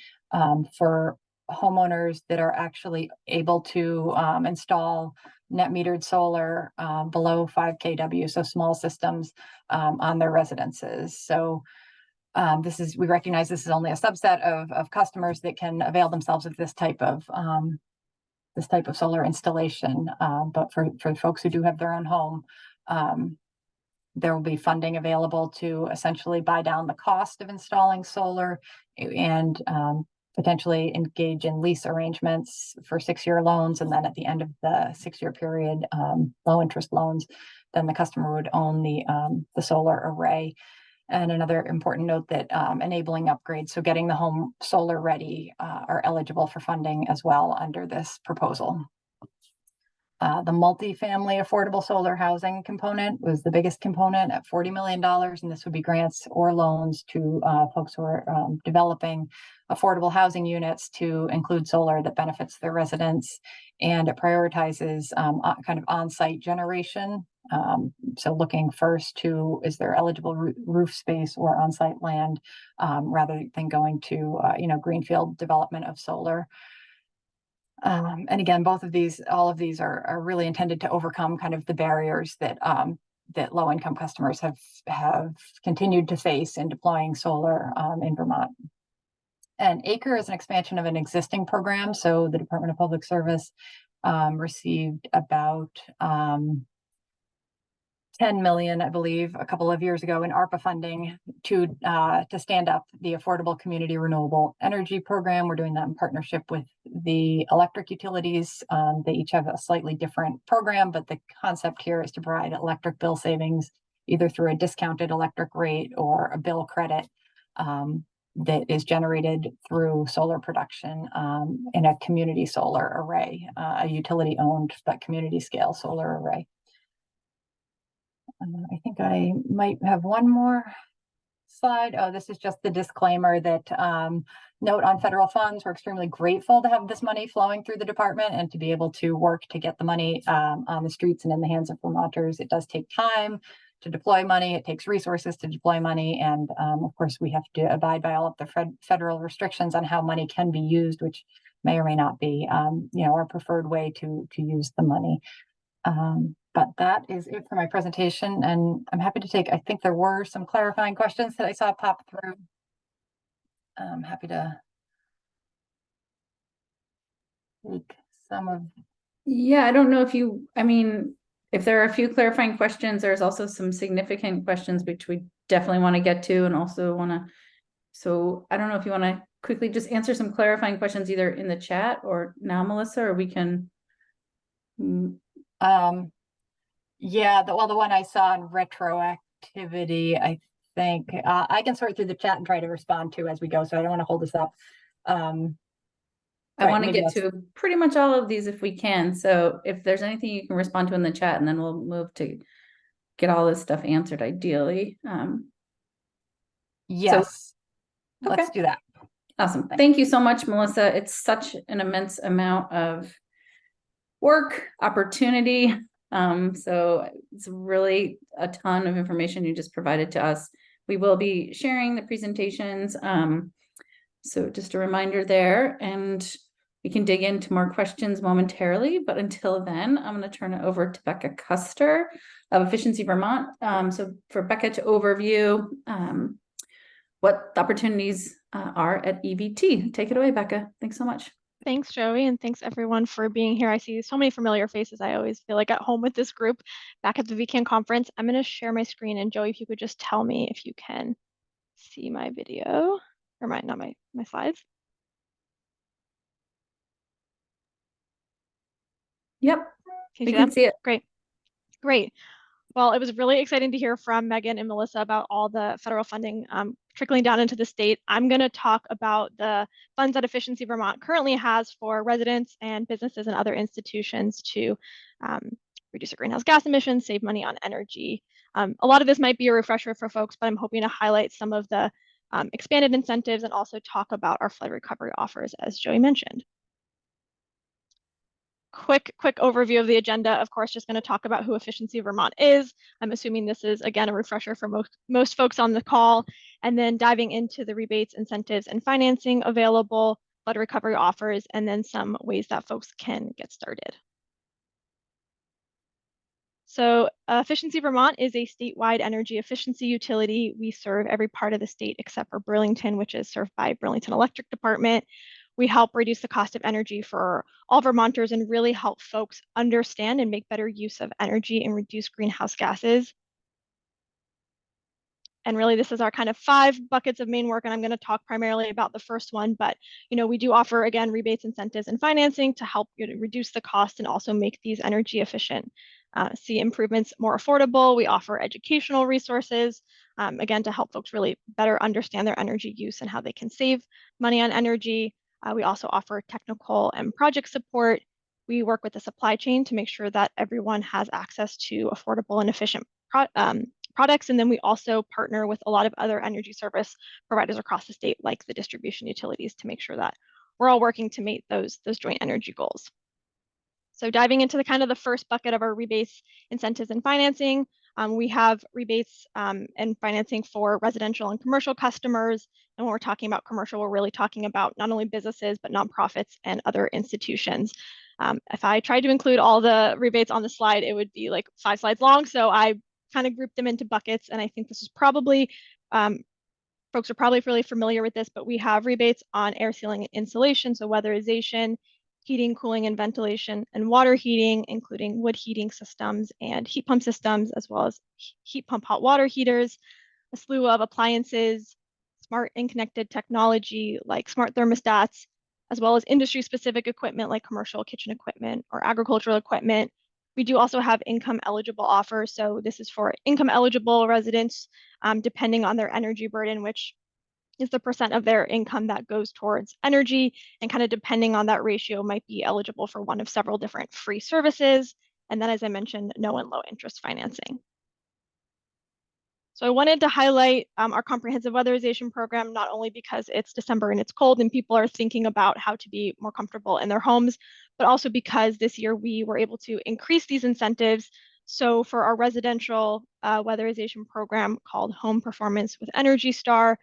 for homeowners that are actually able to install net metered solar below 5 kW, so small systems on their residences. So we recognize this is only a subset of customers that can avail themselves of this type of solar installation. But for folks who do have their own home, there will be funding available to essentially buy down the cost of installing solar and potentially engage in lease arrangements for 6-year loans. And then at the end of the 6-year period, low interest loans, then the customer would own the solar array. And another important note that enabling upgrades, so getting the home solar ready, are eligible for funding as well under this proposal. The multifamily affordable solar housing component was the biggest component at $40 million. And this would be grants or loans to folks who are developing affordable housing units to include solar that benefits their residents. And it prioritizes kind of on-site generation. So looking first to, is there eligible roof space or on-site land, rather than going to, greenfield development of solar. And again, all of these are really intended to overcome kind of the barriers that that low-income customers have continued to face in deploying solar in Vermont. And ACRE is an expansion of an existing program. So the Department of Public Service received about 10 million, I believe, a couple of years ago in ARPA funding to stand up the Affordable Community Renewable Energy Program. We're doing that in partnership with the electric utilities. They each have a slightly different program, but the concept here is to provide electric bill savings, either through a discounted electric rate or a bill credit that is generated through solar production in a community solar array, a utility-owned but community scale solar array. I think I might have one more slide. Oh, this is just the disclaimer that note on federal funds. We're extremely grateful to have this money flowing through the department and to be able to work to get the money on the streets and in the hands of Vermonters. It does take time to deploy money. It takes resources to deploy money. And of course, we have to abide by all of the federal restrictions on how money can be used, which may or may not be our preferred way to use the money. But that is it for my presentation, and I'm happy to take, I think there were some clarifying questions that I saw pop through. I'm happy to take some of. Yeah, I don't know if there are a few clarifying questions, there's also some significant questions which we definitely want to get to and also so I don't know if you want to quickly just answer some clarifying questions either in the chat or now, Melissa, or we can. Yeah, the one I saw in retroactivity, I think I can sort through the chat and try to respond to as we go. So I don't want to hold this up. I want to get to pretty much all of these if we can. So if there's anything you can respond to in the chat, and then we'll move to get all this stuff answered ideally. Yes, so, let's do that. Awesome. Thank you so much, Melissa. It's such an immense amount of work, opportunity. So it's really a ton of information you just provided to us. We will be sharing the presentations. So just a reminder there, and we can dig into more questions momentarily, but until then, I'm going to turn it over to Becca Custer of Efficiency Vermont. So for Becca to overview what the opportunities are at EVT. Take it away, Becca. Thanks so much. Thanks, Joey, and thanks everyone for being here. I see so many familiar faces. I always feel like at home with this group back at the VECAN conference. I'm going to share my screen, and Joey, if you could just tell me if you can see my video, or not my slides. Yep, we can see it. Great. Well, it was really exciting to hear from Megan and Melissa about all the federal funding trickling down into the state. I'm going to talk about the funds that Efficiency Vermont currently has for residents and businesses and other institutions to reduce their greenhouse gas emissions, save money on energy. A lot of this might be a refresher for folks, but I'm hoping to highlight some of the expanded incentives and also talk about our flood recovery offers, as Joey mentioned. Quick overview of the agenda. Of course, just going to talk about who Efficiency Vermont is. I'm assuming this is, again, a refresher for most folks on the call, and then diving into the rebates, incentives, and financing available, flood recovery offers, and then some ways that folks can get started. So Efficiency Vermont is a statewide energy efficiency utility. We serve every part of the state except for Burlington, which is served by Burlington Electric Department. We help reduce the cost of energy for all Vermonters and really help folks understand and make better use of energy and reduce greenhouse gases. And really, this is our kind of 5 buckets of main work, and I'm going to talk primarily about the first one. But we do offer, again, rebates, incentives, and financing to help reduce the cost and also make these energy efficient. See improvements more affordable. We offer educational resources, again, to help folks really better understand their energy use and how they can save money on energy. We also offer technical and project support, We work with the supply chain to make sure that everyone has access to affordable and efficient products. And then we also partner with a lot of other energy service providers across the state, like the distribution utilities, to make sure that we're all working to meet those joint energy goals. So diving into the kind of the first bucket of our rebates, incentives, and financing, we have rebates and financing for residential and commercial customers. And when we're talking about commercial, we're really talking about not only businesses, but nonprofits and other institutions. If I tried to include all the rebates on the slide, it would be like 5 slides long. So I kind of grouped them into buckets. And I think this is probably, folks are probably really familiar with this, but we have rebates on air sealing and insulation, so weatherization, heating, cooling, and ventilation, and water heating, including wood heating systems and heat pump systems, as well as heat pump hot water heaters, a slew of appliances, smart and connected technology like smart thermostats, as well as industry-specific equipment like commercial kitchen equipment or agricultural equipment. We do also have income eligible offers. So this is for income eligible residents, depending on their energy burden, which is the percent of their income that goes towards energy, and kind of depending on that ratio might be eligible for one of several different free services. And then, as I mentioned, no and low interest financing. So I wanted to highlight our comprehensive weatherization program, not only because it's December and it's cold and people are thinking about how to be more comfortable in their homes, but also because this year we were able to increase these incentives. So for our residential weatherization program called Home Performance with Energy Star,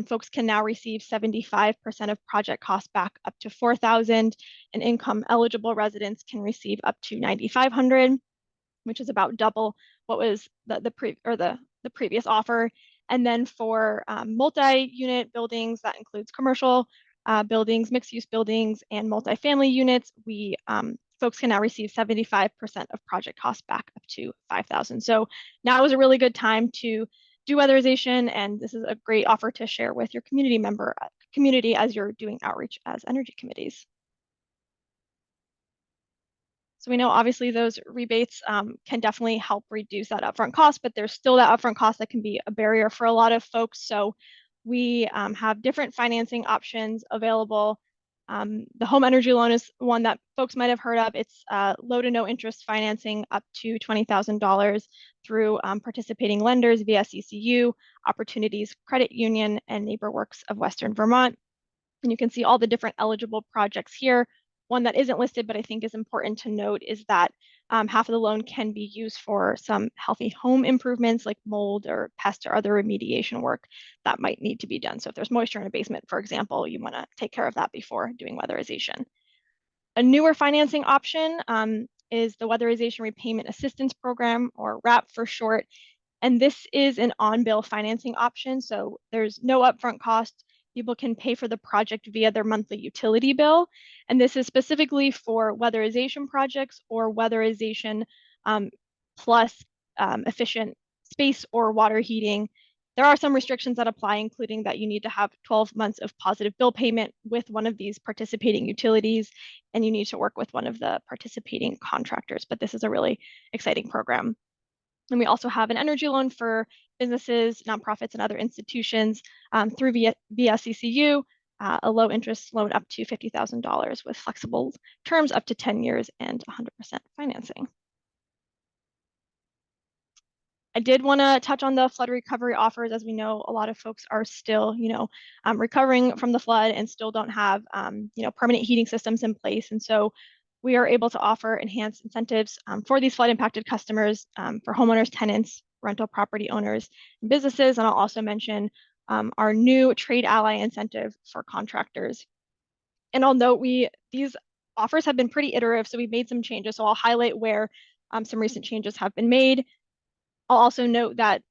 folks can now receive 75% of project costs back up to $4,000, and income eligible residents can receive up to $9,500, which is about double what was the previous offer. And then for multi-unit buildings, that includes commercial buildings, mixed-use buildings, and multifamily units, we folks can now receive 75% of project costs back up to $5,000. So now is a really good time to do weatherization, and this is a great offer to share with your community as you're doing outreach as energy committees. So we know obviously those rebates can definitely help reduce that upfront cost, but there's still that upfront cost that can be a barrier for a lot of folks. So we have different financing options available. The home energy loan is one that folks might have heard of. It's low to no interest financing up to $20,000 through participating lenders via CCU, Opportunities Credit Union, and NeighborWorks of Western Vermont. And you can see all the different eligible projects here. One that isn't listed, but I think is important to note, is that half of the loan can be used for some healthy home improvements like mold or pest or other remediation work that might need to be done. So if there's moisture in a basement, for example, you want to take care of that before doing weatherization. A newer financing option is the Weatherization Repayment Assistance Program, or WRAP for short. And this is an on-bill financing option. So there's no upfront cost. People can pay for the project via their monthly utility bill. And this is specifically for weatherization projects or weatherization plus efficient space or water heating. There are some restrictions that apply, including that you need to have 12 months of positive bill payment with one of these participating utilities, and you need to work with one of the participating contractors. But this is a really exciting program. And we also have an energy loan for businesses, nonprofits, and other institutions through via CCU, a low interest loan up to $50,000 with flexible terms up to 10 years and 100% financing. I did want to touch on the flood recovery offers. As we know, a lot of folks are still, recovering from the flood and still don't have, permanent heating systems in place. And so we are able to offer enhanced incentives for these flood impacted customers, for homeowners, tenants, rental property owners, and businesses. And I'll also mention our new trade ally incentive for contractors. And I'll note these offers have been pretty iterative, so we've made some changes. So I'll highlight where some recent changes have been made. I'll also note that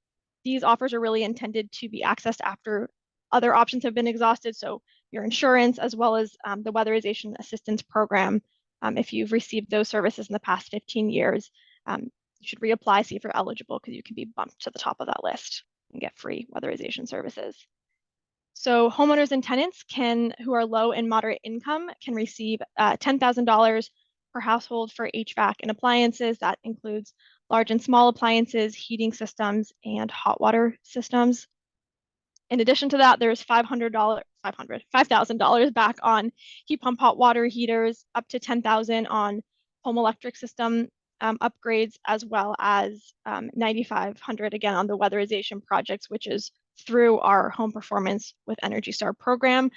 these offers are really intended to be accessed after other options have been exhausted. So your insurance, as well as the weatherization assistance program. If you've received those services in the past 15 years, you should reapply, see if you're eligible, because you can be bumped to the top of that list and get free weatherization services. So homeowners and tenants who are low and moderate income can receive $10,000 per household for HVAC and appliances. That includes large and small appliances, heating systems, and hot water systems. In addition to that, there's $500 $5,000 back on heat pump hot water heaters, up to $10,000 on home electric system upgrades, as well as $9,500 again on the weatherization projects, which is through our Home Performance with Energy Star program.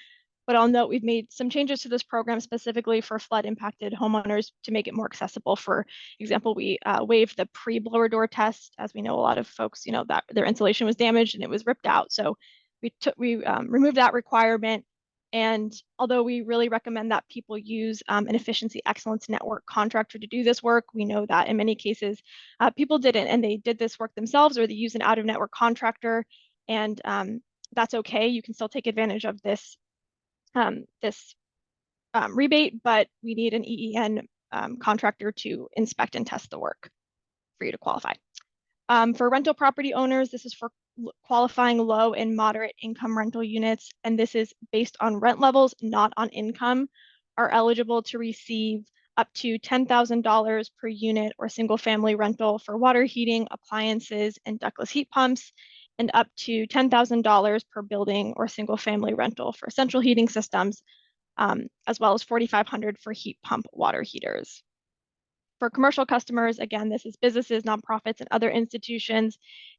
But I'll note we've made some changes to this program specifically for flood impacted homeowners to make it more accessible. For example, we waived the pre-blower door test, as we know a lot of folks, that their insulation was damaged and it was ripped out. So we removed that requirement. And although we really recommend that people use an efficiency excellence network contractor to do this work, we know that in many cases people didn't, and they did this work themselves, or they use an out-of-network contractor, and that's okay. You can still take advantage of this rebate, but we need an EEN contractor to inspect and test the work for you to qualify. For rental property owners, this is for qualifying low and moderate income rental units, and this is based on rent levels, not on income, are eligible to receive up to $10,000 per unit or single family rental for water heating, appliances, and ductless heat pumps, and up to $10,000 per building or single family rental for central heating systems, as well as $4,500 for heat pump water heaters. For commercial customers, again, this is businesses, nonprofits, and other institutions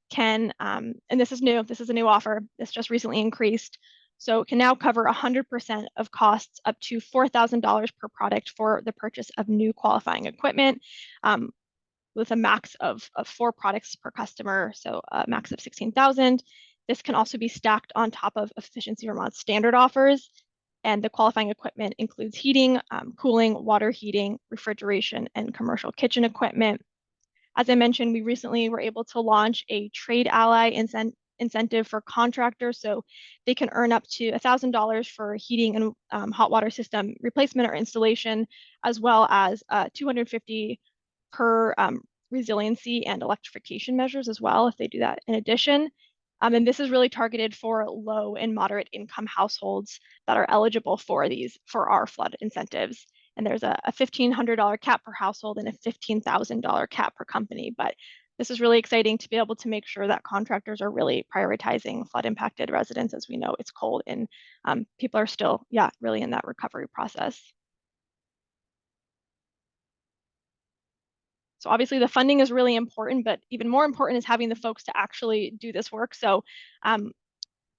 can, and this is new, this is a new offer, this just recently increased, so it can now cover 100% of costs up to $4,000 per product for the purchase of new qualifying equipment, with a max of 4 products per customer, so a max of 16,000. This can also be stacked on top of Efficiency Vermont's standard offers, and the qualifying equipment includes heating, cooling, water heating, refrigeration, and commercial kitchen equipment. As I mentioned, we recently were able to launch a trade ally incentive for contractors, so they can earn up to $1,000 for heating and hot water system replacement or installation, as well as $250 per resiliency and electrification measures as well, if they do that in addition. And this is really targeted for low and moderate income households that are eligible for our flood incentives. And there's a $1,500 cap per household and a $15,000 cap per company. But this is really exciting to be able to make sure that contractors are really prioritizing flood impacted residents, as we know it's cold and people are still, really in that recovery process. So obviously the funding is really important, but even more important is having the folks to actually do this work. So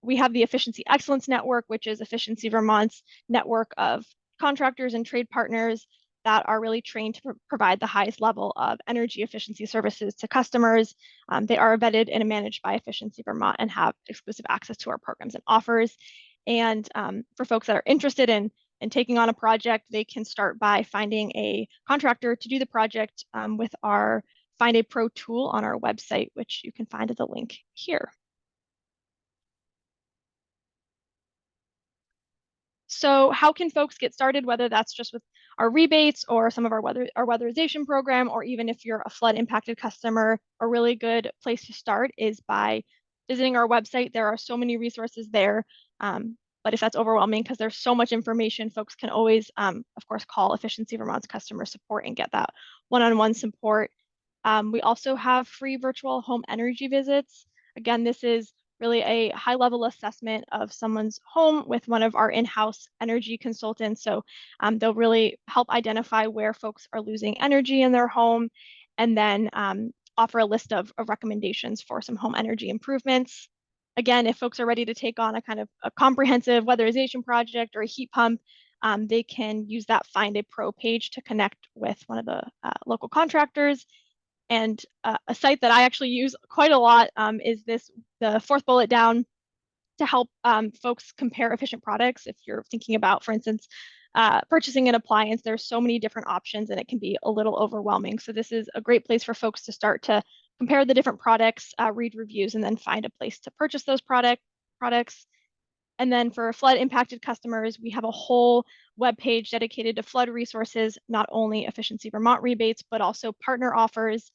we have the Efficiency Excellence Network, which is Efficiency Vermont's network of contractors and trade partners that are really trained to provide the highest level of energy efficiency services to customers. They are vetted and managed by Efficiency Vermont and have exclusive access to our programs and offers. And for folks that are interested in taking on a project, they can start by finding a contractor to do the project with our Find a Pro tool on our website, which you can find at the link here. So how can folks get started, whether that's just with our rebates or some of our weatherization program, or even if you're a flood impacted customer? A really good place to start is by visiting our website. There are so many resources there. But if that's overwhelming, because there's so much information, folks can always, of course, call Efficiency Vermont's customer support and get that one-on-one support. We also have free virtual home energy visits. Again, this is really a high-level assessment of someone's home with one of our in-house energy consultants. So they'll really help identify where folks are losing energy in their home, and then offer a list of recommendations for some home energy improvements. Again, if folks are ready to take on a kind of a comprehensive weatherization project or a heat pump, they can use that Find a Pro page to connect with one of the local contractors. And a site that I actually use quite a lot is the fourth bullet down, to help folks compare efficient products. If you're thinking about, for instance, purchasing an appliance, there's so many different options and it can be a little overwhelming. So this is a great place for folks to start to compare the different products, read reviews, and then find a place to purchase those products. And then for flood impacted customers, we have a whole web page dedicated to flood resources, not only Efficiency Vermont rebates, but also partner offers.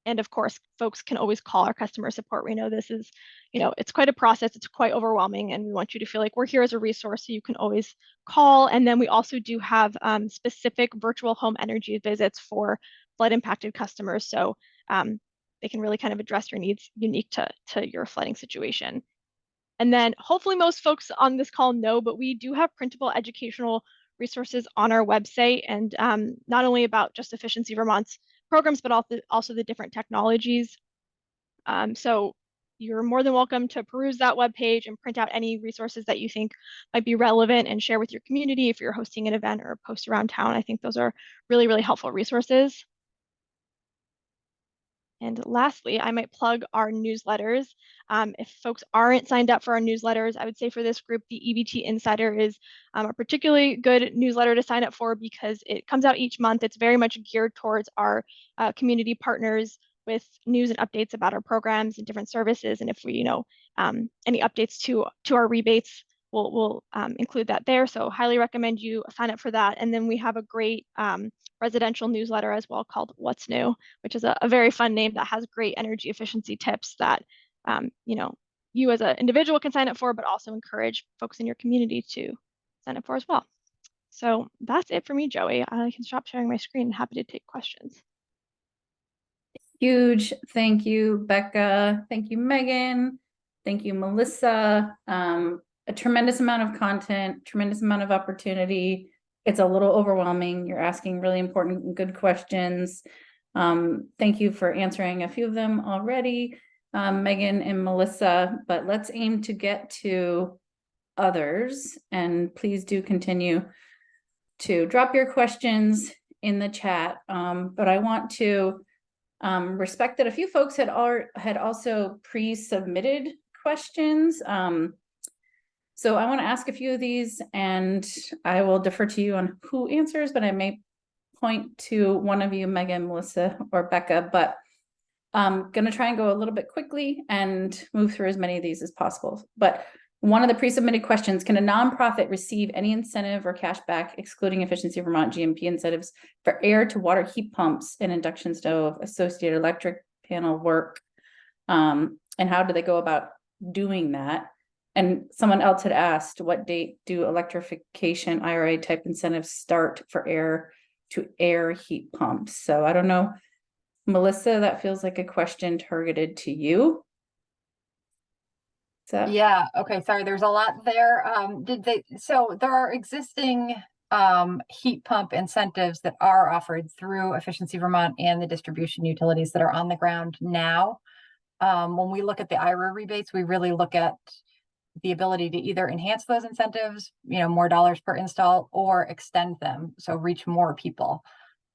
And of course, folks can always call our customer support. We know this is, it's quite a process. It's quite overwhelming, and we want you to feel like we're here as a resource, so you can always call. And then we also do have specific virtual home energy visits for flood impacted customers. So they can really kind of address your needs unique to your flooding situation. And then hopefully most folks on this call know, but we do have printable educational resources on our website, and not only about just Efficiency Vermont's programs, but also the different technologies. So you're more than welcome to peruse that webpage and print out any resources that you think might be relevant and share with your community if you're hosting an event or a post around town. I think those are really, really helpful resources. And lastly, I might plug our newsletters. If folks aren't signed up for our newsletters, I would say for this group, the EVT Insider is a particularly good newsletter to sign up for because it comes out each month. It's very much geared towards our community partners with news and updates about our programs and different services. And if we, any updates to our rebates, we'll include that there. So highly recommend you sign up for that. And then we have a great residential newsletter as well called What's New, which is a very fun name that has great energy efficiency tips that you as an individual can sign up for, but also encourage folks in your community to sign up for as well. So that's it for me, Joey. I can stop sharing my screen. Happy to take questions. Huge thank you, Becca. Thank you, Megan. Thank you, Melissa. A tremendous amount of content, tremendous amount of opportunity. It's a little overwhelming. You're asking really important and good questions. Thank you for answering a few of them already, Megan and Melissa, but let's aim to get to others, and please do continue to drop your questions in the chat. But I want to respect that a few folks had also pre-submitted questions. So I want to ask a few of these, and I will defer to you on who answers, but I may point to one of you, Megan, Melissa, or Becca, but I'm going to try and go a little bit quickly and move through as many of these as possible. But one of the pre-submitted questions, can a nonprofit receive any incentive or cash back, excluding Efficiency Vermont GMP incentives, for air to water heat pumps and induction stove, associated electric panel work? And how do they go about doing that? And someone else had asked, what date do electrification IRA type incentives start for air to air heat pumps? So I don't know, Melissa, that feels like a question targeted to you. So Yeah, okay, sorry, there's a lot there. So there are existing heat pump incentives that are offered through Efficiency Vermont and the distribution utilities that are on the ground now. When we look at the IRA rebates, we really look at the ability to either enhance those incentives, more dollars per install, or extend them, so reach more people.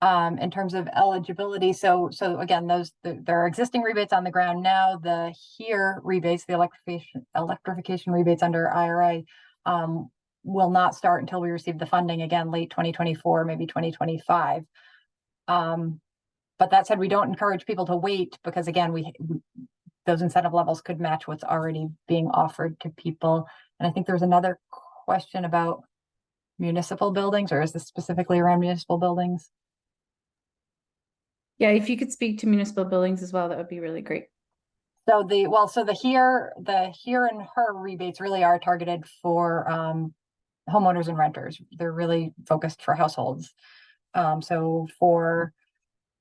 In terms of eligibility, so again, there are existing rebates on the ground now. The HERE rebates, the electrification rebates under IRA, will not start until we receive the funding again, late 2024, maybe 2025. But that said, we don't encourage people to wait because again, those incentive levels could match what's already being offered to people. And I think there's another question about municipal buildings, or is this specifically around municipal buildings? yeah, if you could speak to municipal buildings as well, that would be really great. So the HERE and HER rebates really are targeted for homeowners and renters. They're really focused for households. So for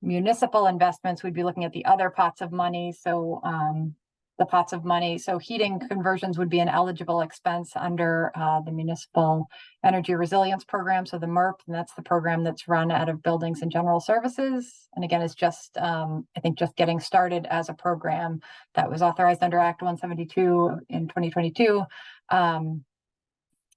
municipal investments, we'd be looking at the other pots of money. So the pots of money, so heating conversions would be an eligible expense under the Municipal Energy Resilience Program, so the MERP, and that's the program that's run out of Buildings and General Services. And again, it's just, I think, just getting started as a program that was authorized under Act 172 in 2022. And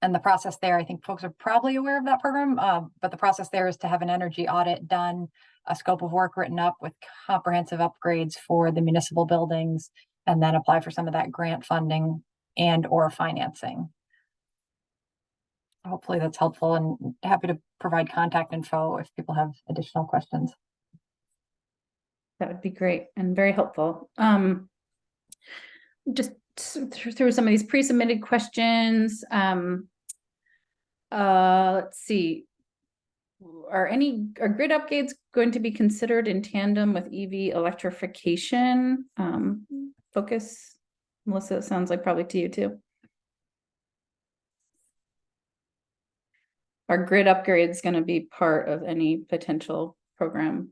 the process there, I think folks are probably aware of that program, but the process there is to have an energy audit done, a scope of work written up with comprehensive upgrades for the municipal buildings, and then apply for some of that grant funding and or financing. Hopefully that's helpful, and happy to provide contact info if people have additional questions. That would be great and very helpful. Just through some of these pre-submitted questions. Let's see. Are grid upgrades going to be considered in tandem with EV electrification? Focus, Melissa, it sounds like probably to you too. Are grid upgrades going to be part of any potential program?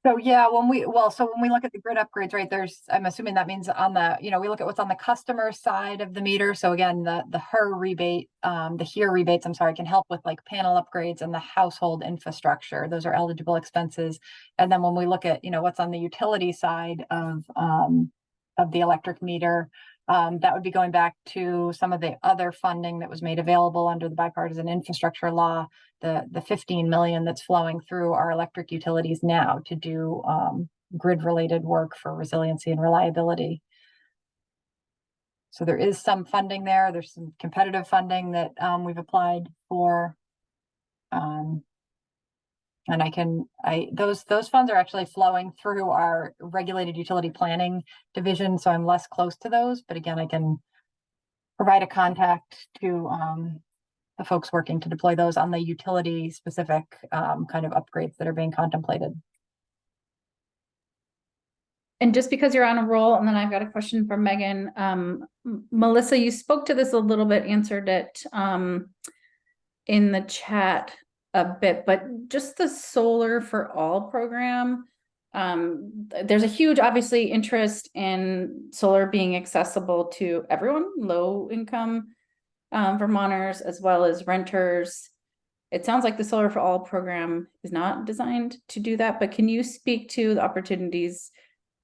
So yeah, when we look at the grid upgrades, right, I'm assuming that means on the, we look at what's on the customer side of the meter. So again, the HER rebate, the HERE rebates, I'm sorry, can help with like panel upgrades and the household infrastructure. Those are eligible expenses. And then when we look at, what's on the utility side of the electric meter, that would be going back to some of the other funding that was made available under the bipartisan infrastructure law, the 15 million that's flowing through our electric utilities now to do grid related work for resiliency and reliability. So there is some funding there. There's some competitive funding that we've applied for. And those funds are actually flowing through our regulated utility planning division. So I'm less close to those, but again, I can provide a contact to the folks working to deploy those on the utility specific kind of upgrades that are being contemplated. And just because you're on a roll, and then I've got a question for Megan. Melissa, you spoke to this a little bit, answered it in the chat a bit, but just the Solar for All program, there's a huge, obviously, interest in solar being accessible to everyone, low income Vermonters, as well as renters. It sounds like the Solar for All program is not designed to do that, but can you speak to the opportunities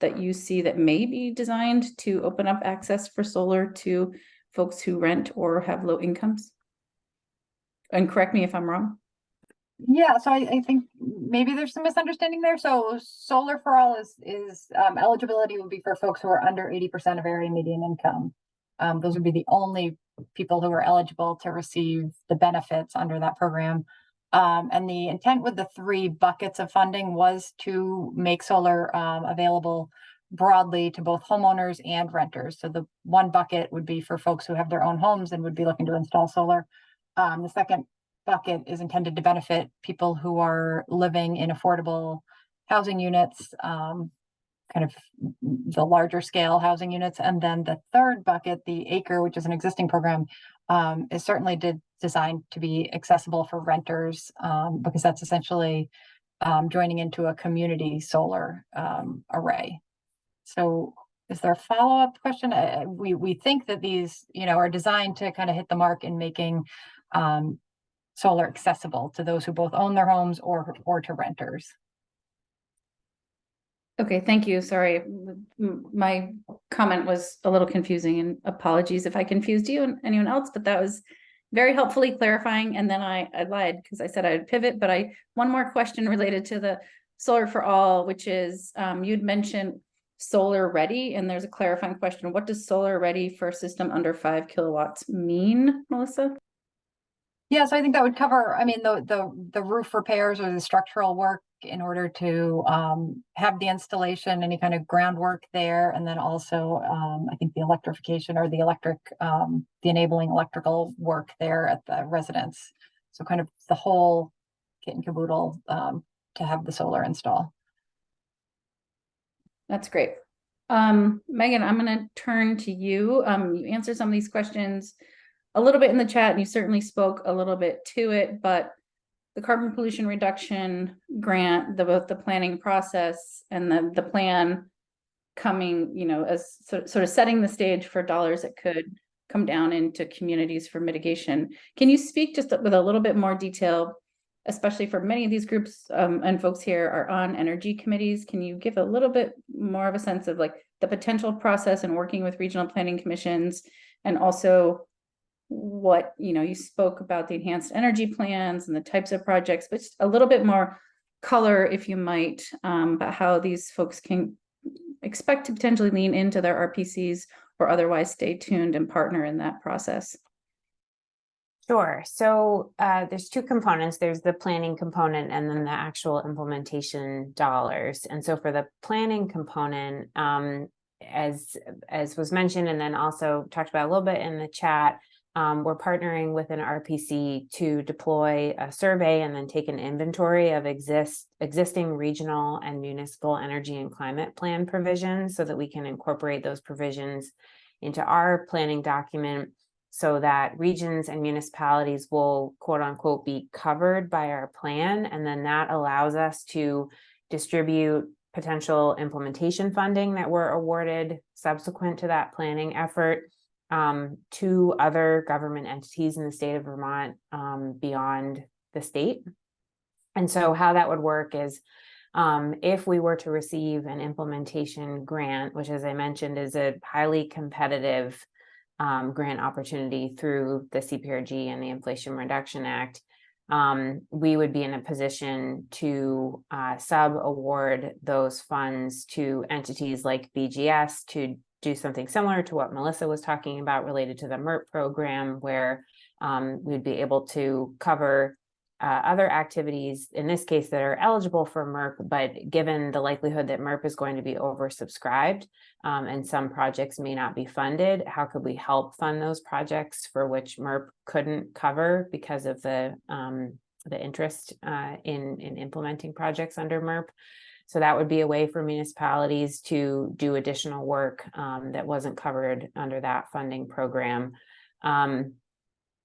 that you see that may be designed to open up access for solar to folks who rent or have low incomes? And correct me if I'm wrong. Yeah, so I think maybe there's some misunderstanding there. So Solar for All is eligibility would be for folks who are under 80% of area median income. Those would be the only people who are eligible to receive the benefits under that program. And the intent with the 3 buckets of funding was to make solar available broadly to both homeowners and renters. So the 1 bucket would be for folks who have their own homes and would be looking to install solar. The second bucket is intended to benefit people who are living in affordable housing units, kind of the larger scale housing units. And then the third bucket, the ACRE, which is an existing program, is certainly designed to be accessible for renters, because that's essentially joining into a community solar array. So is there a follow-up question? We think that these, are designed to kind of hit the mark in making solar accessible to those who both own their homes or to renters. Okay, thank you. Sorry, my comment was a little confusing, and apologies if I confused you and anyone else, but that was very helpfully clarifying. And then I lied because I said I would pivot, but one more question related to the Solar for All, which is you'd mentioned solar ready, and there's a clarifying question. What does solar ready for a system under 5 kilowatts mean, Melissa? Yeah, so I think that would cover, the roof repairs or the structural work in order to have the installation, any kind of groundwork there. And then also, I think the electrification or the enabling electrical work there at the residence. So kind of the whole kit and caboodle to have the solar install. That's great. Megan, I'm going to turn to you. You answered some of these questions a little bit in the chat, and you certainly spoke a little bit to it, but the carbon pollution reduction grant, both the planning process and the plan coming, as sort of setting the stage for dollars that could come down into communities for mitigation. Can you speak just with a little bit more detail, especially for many of these groups and folks here are on energy committees? Can you give a little bit more of a sense of like the potential process and working with regional planning commissions, and also what, you spoke about the enhanced energy plans and the types of projects, but just a little bit more color, if you might, about how these folks can expect to potentially lean into their RPCs or otherwise stay tuned and partner in that process. Sure. So there's 2 components. There's the planning component and then the actual implementation dollars. And so for the planning component, as was mentioned, and then also talked about a little bit in the chat, we're partnering with an RPC to deploy a survey and then take an inventory of existing regional and municipal energy and climate plan provisions so that we can incorporate those provisions into our planning document so that regions and municipalities will, quote unquote, be covered by our plan. And then that allows us to distribute potential implementation funding that were awarded subsequent to that planning effort to other government entities in the state of Vermont beyond the state. And so how that would work is if we were to receive an implementation grant, which, as I mentioned, is a highly competitive grant opportunity through the CPRG and the Inflation Reduction Act, we would be in a position to sub-award those funds to entities like BGS to do something similar to what Melissa was talking about related to the MERP program, where we'd be able to cover other activities, in this case, that are eligible for MERP, but given the likelihood that MERP is going to be oversubscribed and some projects may not be funded, how could we help fund those projects for which MERP couldn't cover because of the interest in implementing projects under MERP? So that would be a way for municipalities to do additional work that wasn't covered under that funding program.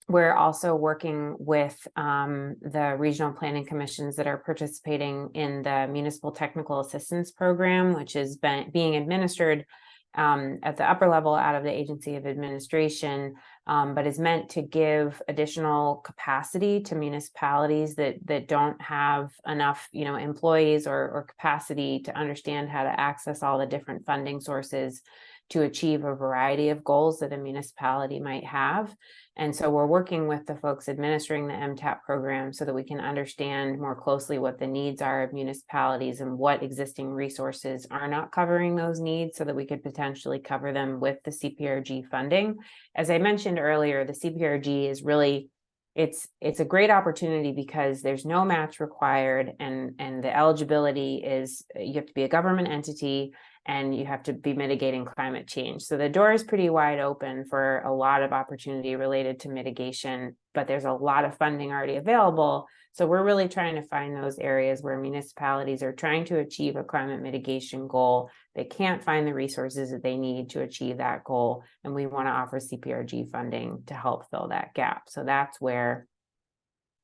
We're also working with the regional planning commissions that are participating in the Municipal Technical Assistance Program, which is being administered at the upper level out of the Agency of Administration, but is meant to give additional capacity to municipalities that don't have enough, employees or capacity to understand how to access all the different funding sources to achieve a variety of goals that a municipality might have. And so we're working with the folks administering the MTAP program so that we can understand more closely what the needs are of municipalities and what existing resources are not covering those needs so that we could potentially cover them with the CPRG funding. As I mentioned earlier, the CPRG is really, it's a great opportunity because there's no match required, and the eligibility is you have to be a government entity and you have to be mitigating climate change. So the door is pretty wide open for a lot of opportunity related to mitigation, but there's a lot of funding already available. So we're really trying to find those areas where municipalities are trying to achieve a climate mitigation goal. They can't find the resources that they need to achieve that goal. And we want to offer CPRG funding to help fill that gap. So that's where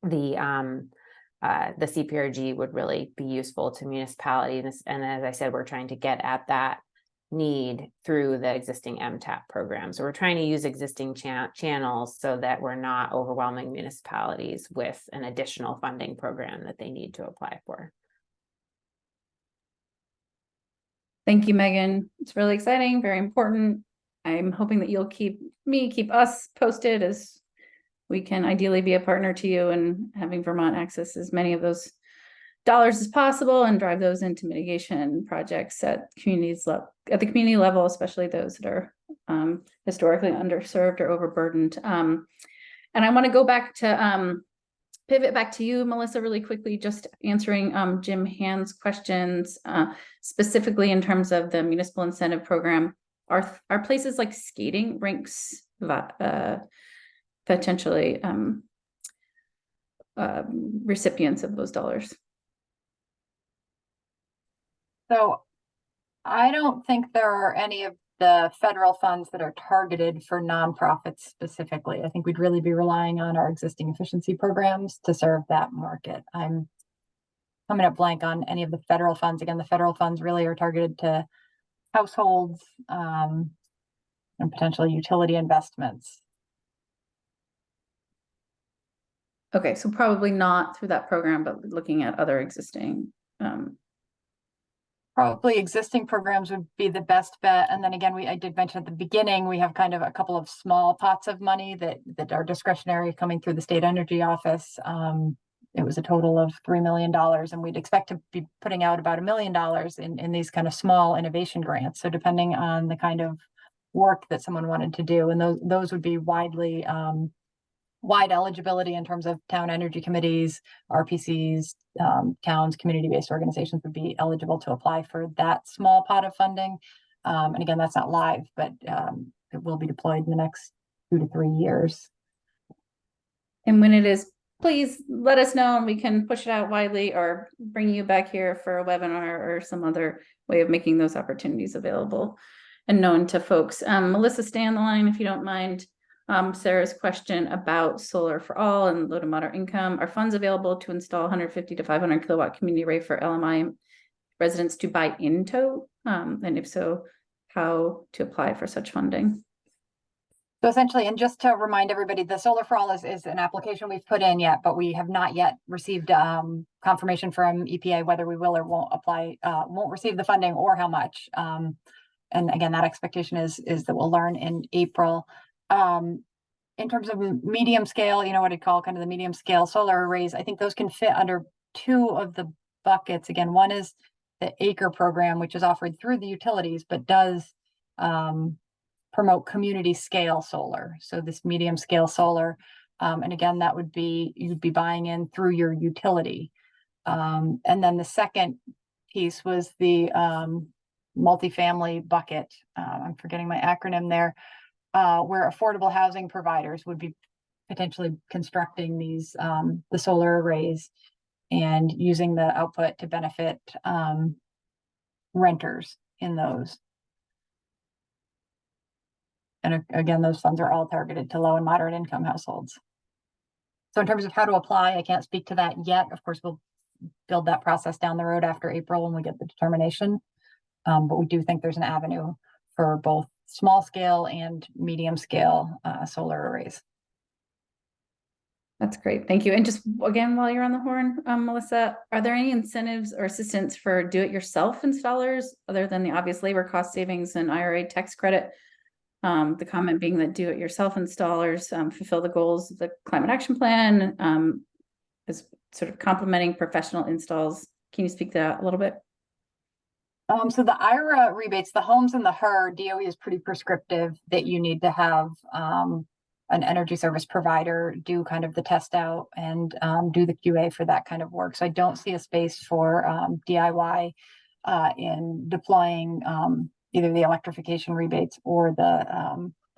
the CPRG would really be useful to municipalities. And as I said, we're trying to get at that need through the existing MTAP program. So we're trying to use existing channels so that we're not overwhelming municipalities with an additional funding program that they need to apply for. Thank you, Megan. It's really exciting, very important. I'm hoping that you'll keep us posted as we can ideally be a partner to you and having Vermont access as many of those dollars as possible and drive those into mitigation projects at the community level, especially those that are historically underserved or overburdened. And I want to go back to pivot back to you, Melissa, really quickly, just answering Jim Hand's questions, specifically in terms of the municipal incentive program. Are places like skating rinks potentially recipients of those dollars? So I don't think there are any of the federal funds that are targeted for nonprofits specifically. I think we'd really be relying on our existing efficiency programs to serve that market. I'm coming up blank on any of the federal funds. Again, the federal funds really are targeted to households and potentially utility investments. Okay, so probably not through that program, but looking at other existing. Probably existing programs would be the best bet. And then again, I did mention at the beginning, we have kind of a couple of small pots of money that are discretionary coming through the state energy office. It was a total of $3 million, and we'd expect to be putting out about $1 million in these kind of small innovation grants. So depending on the kind of work that someone wanted to do, and those would be wide eligibility in terms of town energy committees, RPCs, towns, community-based organizations would be eligible to apply for that small pot of funding. And again, that's not live, but it will be deployed in the next 2 to 3 years. And when it is, please let us know and we can push it out widely or bring you back here for a webinar or some other way of making those opportunities available and known to folks. Melissa, stay on the line if you don't mind. Sarah's question about solar for all and low to moderate income. Are funds available to install 150 to 500 kilowatt community array for LMI residents to buy into? And if so, how to apply for such funding? So essentially, and just to remind everybody, the Solar for All is an application we've put in yet, but we have not yet received confirmation from EPA whether we will or won't apply, won't receive the funding or how much. And again, that expectation is that we'll learn in April. In terms of medium scale, you know what I'd call kind of the medium scale solar arrays, I think those can fit under two of the buckets. Again, one is the acre program, which is offered through the utilities, but does promote community scale solar. So this medium scale solar, and again, that would be, you'd be buying in through your utility. And then the second piece was the multifamily bucket. I'm forgetting my acronym there, where affordable housing providers would be potentially constructing these, the solar arrays and using the output to benefit renters in those. And again, those funds are all targeted to low and moderate income households. So in terms of how to apply, I can't speak to that yet. Of course, we'll build that process down the road after April when we get the determination. But we do think there's an avenue for both small scale and medium scale solar arrays. That's great. Thank you. And just again, while you're on the horn, Melissa, are there any incentives or assistance for do-it-yourself installers other than the obvious labor cost savings and IRA tax credit? The comment being that do-it-yourself installers fulfill the goals of the climate action plan, is sort of complementing professional installs. Can you speak to that a little bit? So the IRA rebates, the homes and the HER, DOE is pretty prescriptive that you need to have an energy service provider do kind of the test out and do the QA for that kind of work. So I don't see a space for DIY in deploying either the electrification rebates or the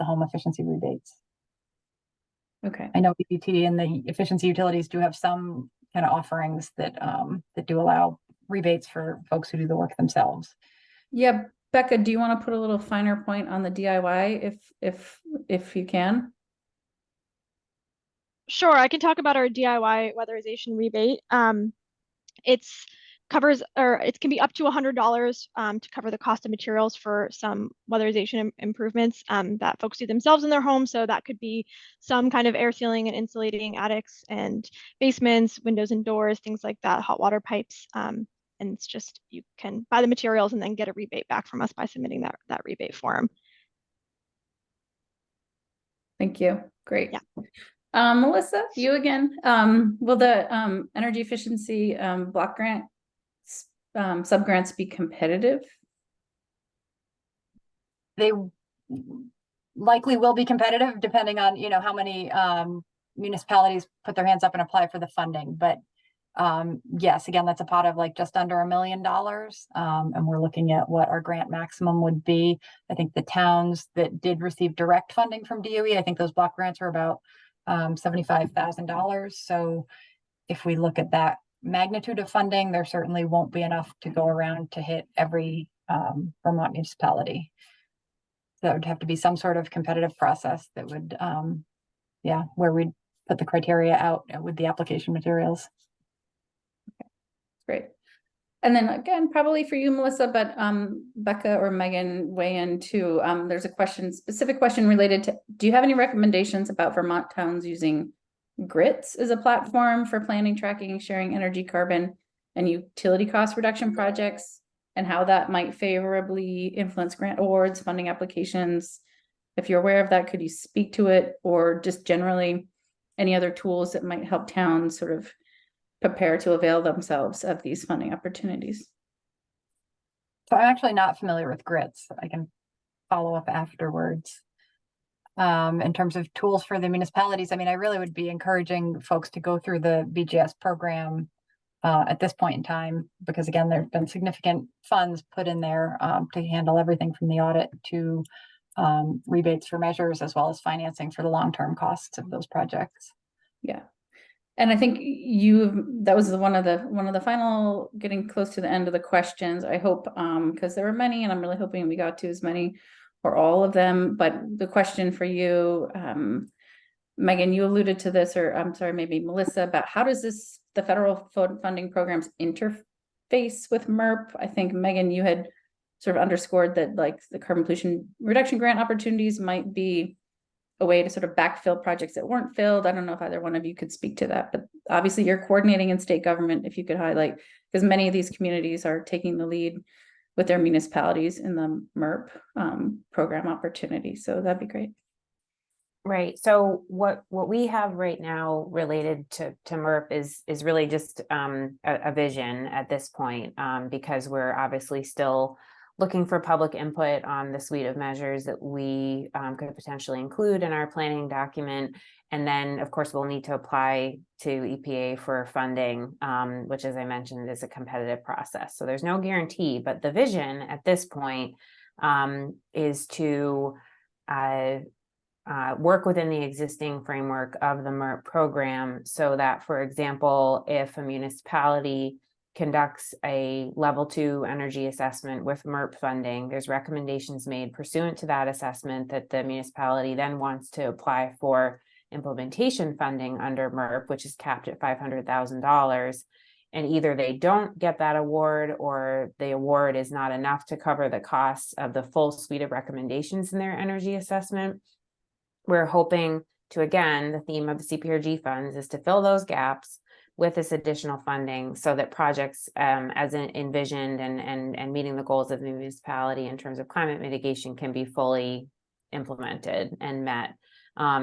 home efficiency rebates. Okay. I know EPT and the efficiency utilities do have some kind of offerings that that do allow rebates for folks who do the work themselves. Yeah, Becca, do you want to put a little finer point on the DIY if you can? Sure, I can talk about our DIY weatherization rebate. It's covers, or it can be up to $100 to cover the cost of materials for some weatherization improvements that folks do themselves in their home. So that could be some kind of air sealing and insulating attics and basements, windows and doors, things like that, hot water pipes. And it's just, you can buy the materials and then get a rebate back from us by submitting that rebate form. Thank you. Great. Yeah. Melissa, you again. Will the energy efficiency block grant sub-grants be competitive? They likely will be competitive depending on, you know, how many municipalities put their hands up and apply for the funding. But yes, again, that's a pot of like just under $1 million. And we're looking at what our grant maximum would be. I think the towns that did receive direct funding from DOE, I think those block grants are about $75,000. So if we look at that magnitude of funding, there certainly won't be enough to go around to hit every Vermont municipality. So that would have to be some sort of competitive process that would, yeah, where we'd put the criteria out with the application materials. Okay, great. And then again, probably for you, Melissa, but Becca or Megan weigh in too. There's a specific question related to, do you have any recommendations about Vermont towns using GRITs as a platform for planning, tracking, sharing energy, carbon, and utility cost reduction projects, and how that might favorably influence grant awards, funding applications? If you're aware of that, could you speak to it, or just generally any other tools that might help towns sort of prepare to avail themselves of these funding opportunities? So I'm actually not familiar with GRITs. I can follow up afterwards. In terms of tools for the municipalities, I mean, I really would be encouraging folks to go through the BGS program at this point in time, because again, there have been significant funds put in there to handle everything from the audit to rebates for measures, as well as financing for the long-term costs of those projects. Yeah. And I think that was one of the final, getting close to the end of the questions, I hope, because there were many, and I'm really hoping we got to as many or all of them. But the question for you, Megan, you alluded to this, or I'm sorry, maybe Melissa, about how does the federal funding programs face with MERP. I think Megan, you had sort of underscored that like the carbon pollution reduction grant opportunities might be a way to sort of backfill projects that weren't filled. I don't know if either one of you could speak to that, but obviously you're coordinating in state government, if you could highlight, because many of these communities are taking the lead with their municipalities in the MERP program opportunity. So that'd be great. Right. So what we have right now related to MERP is really just a vision at this point, because we're obviously still looking for public input on the suite of measures that we could potentially include in our planning document. And then, of course, we'll need to apply to EPA for funding, which, as I mentioned, is a competitive process. So there's no guarantee, but the vision at this point is to work within the existing framework of the MERP program so that, for example, if a municipality conducts a level 2 energy assessment with MERP funding, there's recommendations made pursuant to that assessment that the municipality then wants to apply for implementation funding under MERP, which is capped at $500,000. And either they don't get that award or the award is not enough to cover the costs of the full suite of recommendations in their energy assessment. We're hoping to, again, the theme of the CPRG funds is to fill those gaps with this additional funding so that projects as envisioned and meeting the goals of the municipality in terms of climate mitigation can be fully implemented and met.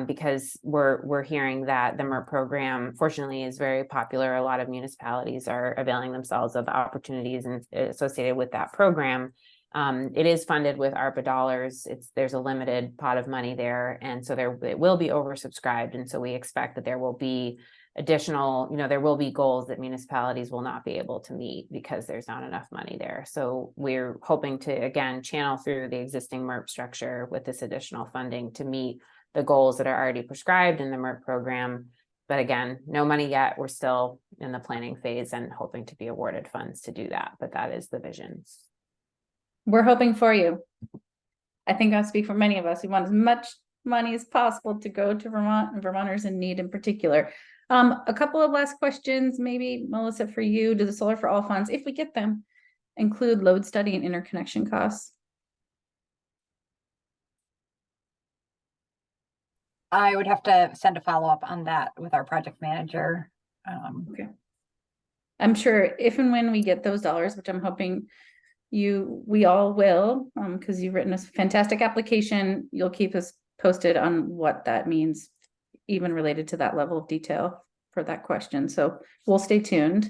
Because we're hearing that the MERP program, fortunately, is very popular. A lot of municipalities are availing themselves of the opportunities associated with that program. It is funded with ARPA dollars. There's a limited pot of money there, and so it will be oversubscribed. And so we expect that there will be additional, there will be goals that municipalities will not be able to meet because there's not enough money there. So we're hoping to, again, channel through the existing MERP structure with this additional funding to meet the goals that are already prescribed in the MERP program. But again, no money yet. We're still in the planning phase and hoping to be awarded funds to do that. But that is the vision. We're hoping for you. I think I speak for many of us. We want as much money as possible to go to Vermont and Vermonters in need in particular. A couple of last questions, maybe Melissa, for you. Do the Solar for All funds, if we get them, include load study and interconnection costs? I would have to send a follow-up on that with our project manager. Okay. I'm sure if and when we get those dollars, which I'm hoping we all will, because you've written a fantastic application, you'll keep us posted on what that means, even related to that level of detail for that question. So we'll stay tuned.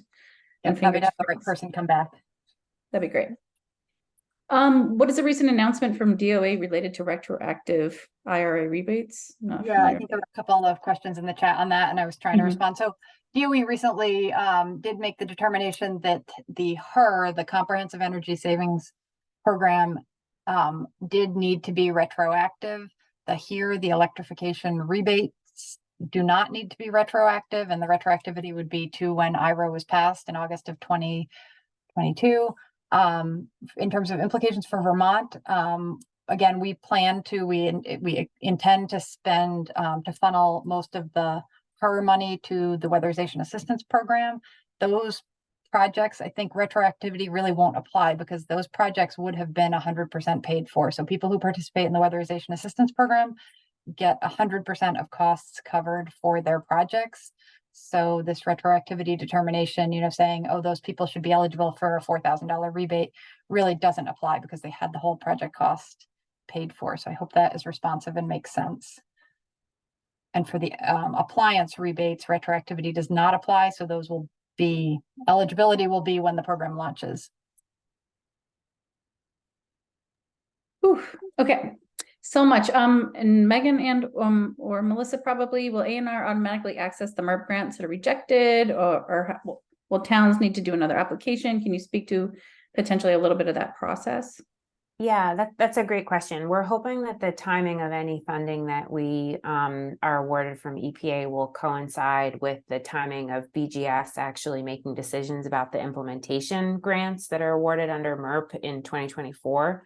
And happy to have the right person come back. That'd be great. What is the recent announcement from DOA related to retroactive IRA rebates? Yeah, I think there were a couple of questions in the chat on that, and I was trying to respond. So DOE recently did make the determination that the Comprehensive Energy Savings Program, did need to be retroactive. The electrification rebates do not need to be retroactive, and the retroactivity would be to when IRA was passed in August of 2022. In terms of implications for Vermont, again, we intend to spend to funnel most of the HER money to the Weatherization Assistance Program. Those projects, I think retroactivity really won't apply because those projects would have been 100% paid for. So people who participate in the Weatherization Assistance Program get 100% of costs covered for their projects. So this retroactivity determination, saying, oh, those people should be eligible for a $4,000 rebate really doesn't apply because they had the whole project cost paid for. So I hope that is responsive and makes sense. And for the appliance rebates, retroactivity does not apply. So those eligibility will be when the program launches. Whew. Okay. So much. And Megan and or Melissa probably, will A&R automatically access the MERP grants that are rejected, or will towns need to do another application? Can you speak to potentially a little bit of that process? Yeah, that's a great question. We're hoping that the timing of any funding that we are awarded from EPA will coincide with the timing of BGS actually making decisions about the implementation grants that are awarded under MERP in 2024.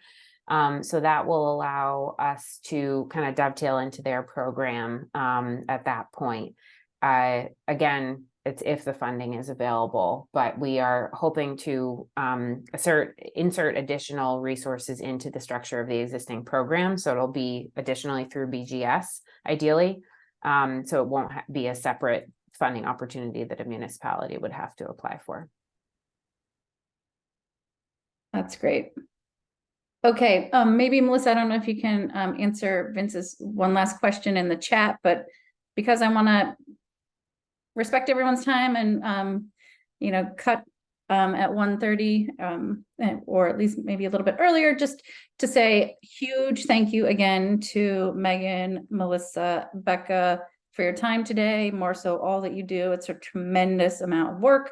So that will allow us to kind of dovetail into their program at that point. Again, it's if the funding is available, but we are hoping to insert additional resources into the structure of the existing program. So it'll be additionally through BGS, ideally. So it won't be a separate funding opportunity that a municipality would have to apply for. That's great. Okay, maybe Melissa, I don't know if you can answer Vince's one last question in the chat, but because I want to respect everyone's time and you know, cut at 1:30 or at least maybe a little bit earlier, just to say huge thank you again to Megan, Melissa, Becca for your time today, more so all that you do. It's a tremendous amount of work,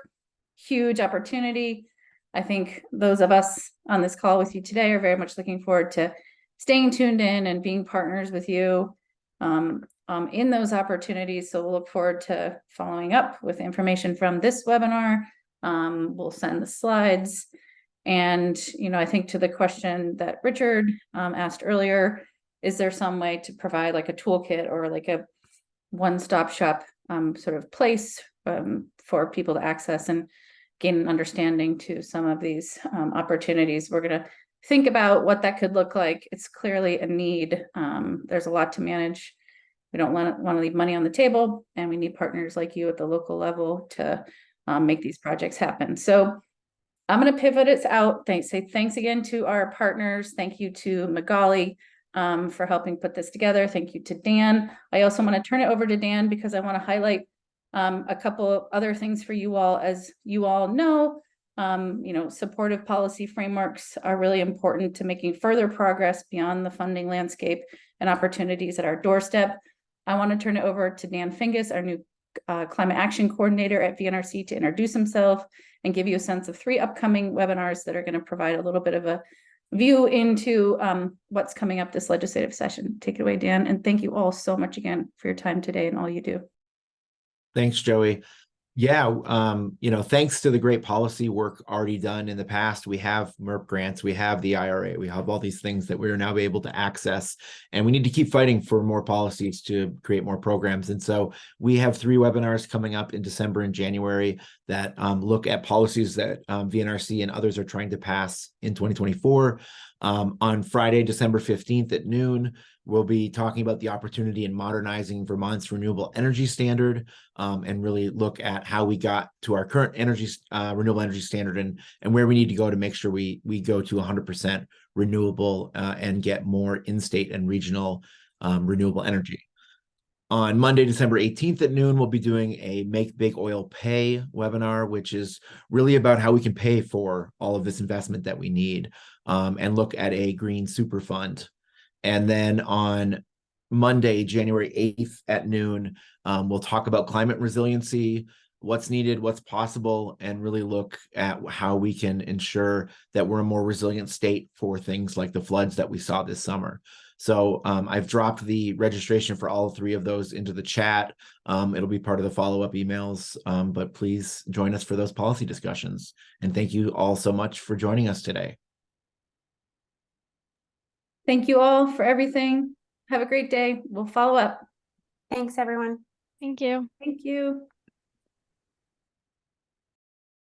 huge opportunity. I think those of us on this call with you today are very much looking forward to staying tuned in and being partners with you in those opportunities. So we'll look forward to following up with information from this webinar. We'll send the slides. And, you know, I think to the question that Richard asked earlier, is there some way to provide like a toolkit or like a one-stop shop sort of place for people to access and gain an understanding to some of these opportunities? We're going to think about what that could look like. It's clearly a need. There's a lot to manage. We don't want to leave money on the table, and we need partners like you at the local level to make these projects happen. So I'm going to pivot us out. Thanks again to our partners. Thank you to Magali for helping put this together. Thank you to Dan. I also want to turn it over to Dan because I want to highlight a couple of other things for you all. As you all know, you know, supportive policy frameworks are really important to making further progress beyond the funding landscape and opportunities at our doorstep. I want to turn it over to Dan Fingus, our new Climate Action Coordinator at VNRC, to introduce himself and give you a sense of 3 upcoming webinars that are going to provide a little bit of a view into what's coming up this legislative session. Take it away, Dan. And thank you all so much again for your time today and all you do. Thanks, Joey. Yeah, you know, thanks to the great policy work already done in the past, we have MERP grants, we have the IRA, we have all these things that we're now able to access, and we need to keep fighting for more policies to create more programs. And so we have 3 webinars coming up in December and January that look at policies that VNRC and others are trying to pass in 2024. On Friday, December 15th at noon, we'll be talking about the opportunity in modernizing Vermont's renewable energy standard and really look at how we got to our current energy renewable energy standard and where we need to go to make sure we go to 100% renewable and get more in-state and regional renewable energy. On Monday, December 18th at noon, we'll be doing a Make Big Oil Pay webinar, which is really about how we can pay for all of this investment that we need and look at a green super fund. And then on Monday, January 8th at noon, we'll talk about climate resiliency, what's needed, what's possible, and really look at how we can ensure that we're a more resilient state for things like the floods that we saw this summer. So I've dropped the registration for all 3 of those into the chat. It'll be part of the follow-up emails, but please join us for those policy discussions. And thank you all so much for joining us today. Thank you all for everything. Have a great day. We'll follow up. Thanks, everyone. Thank you. Thank you.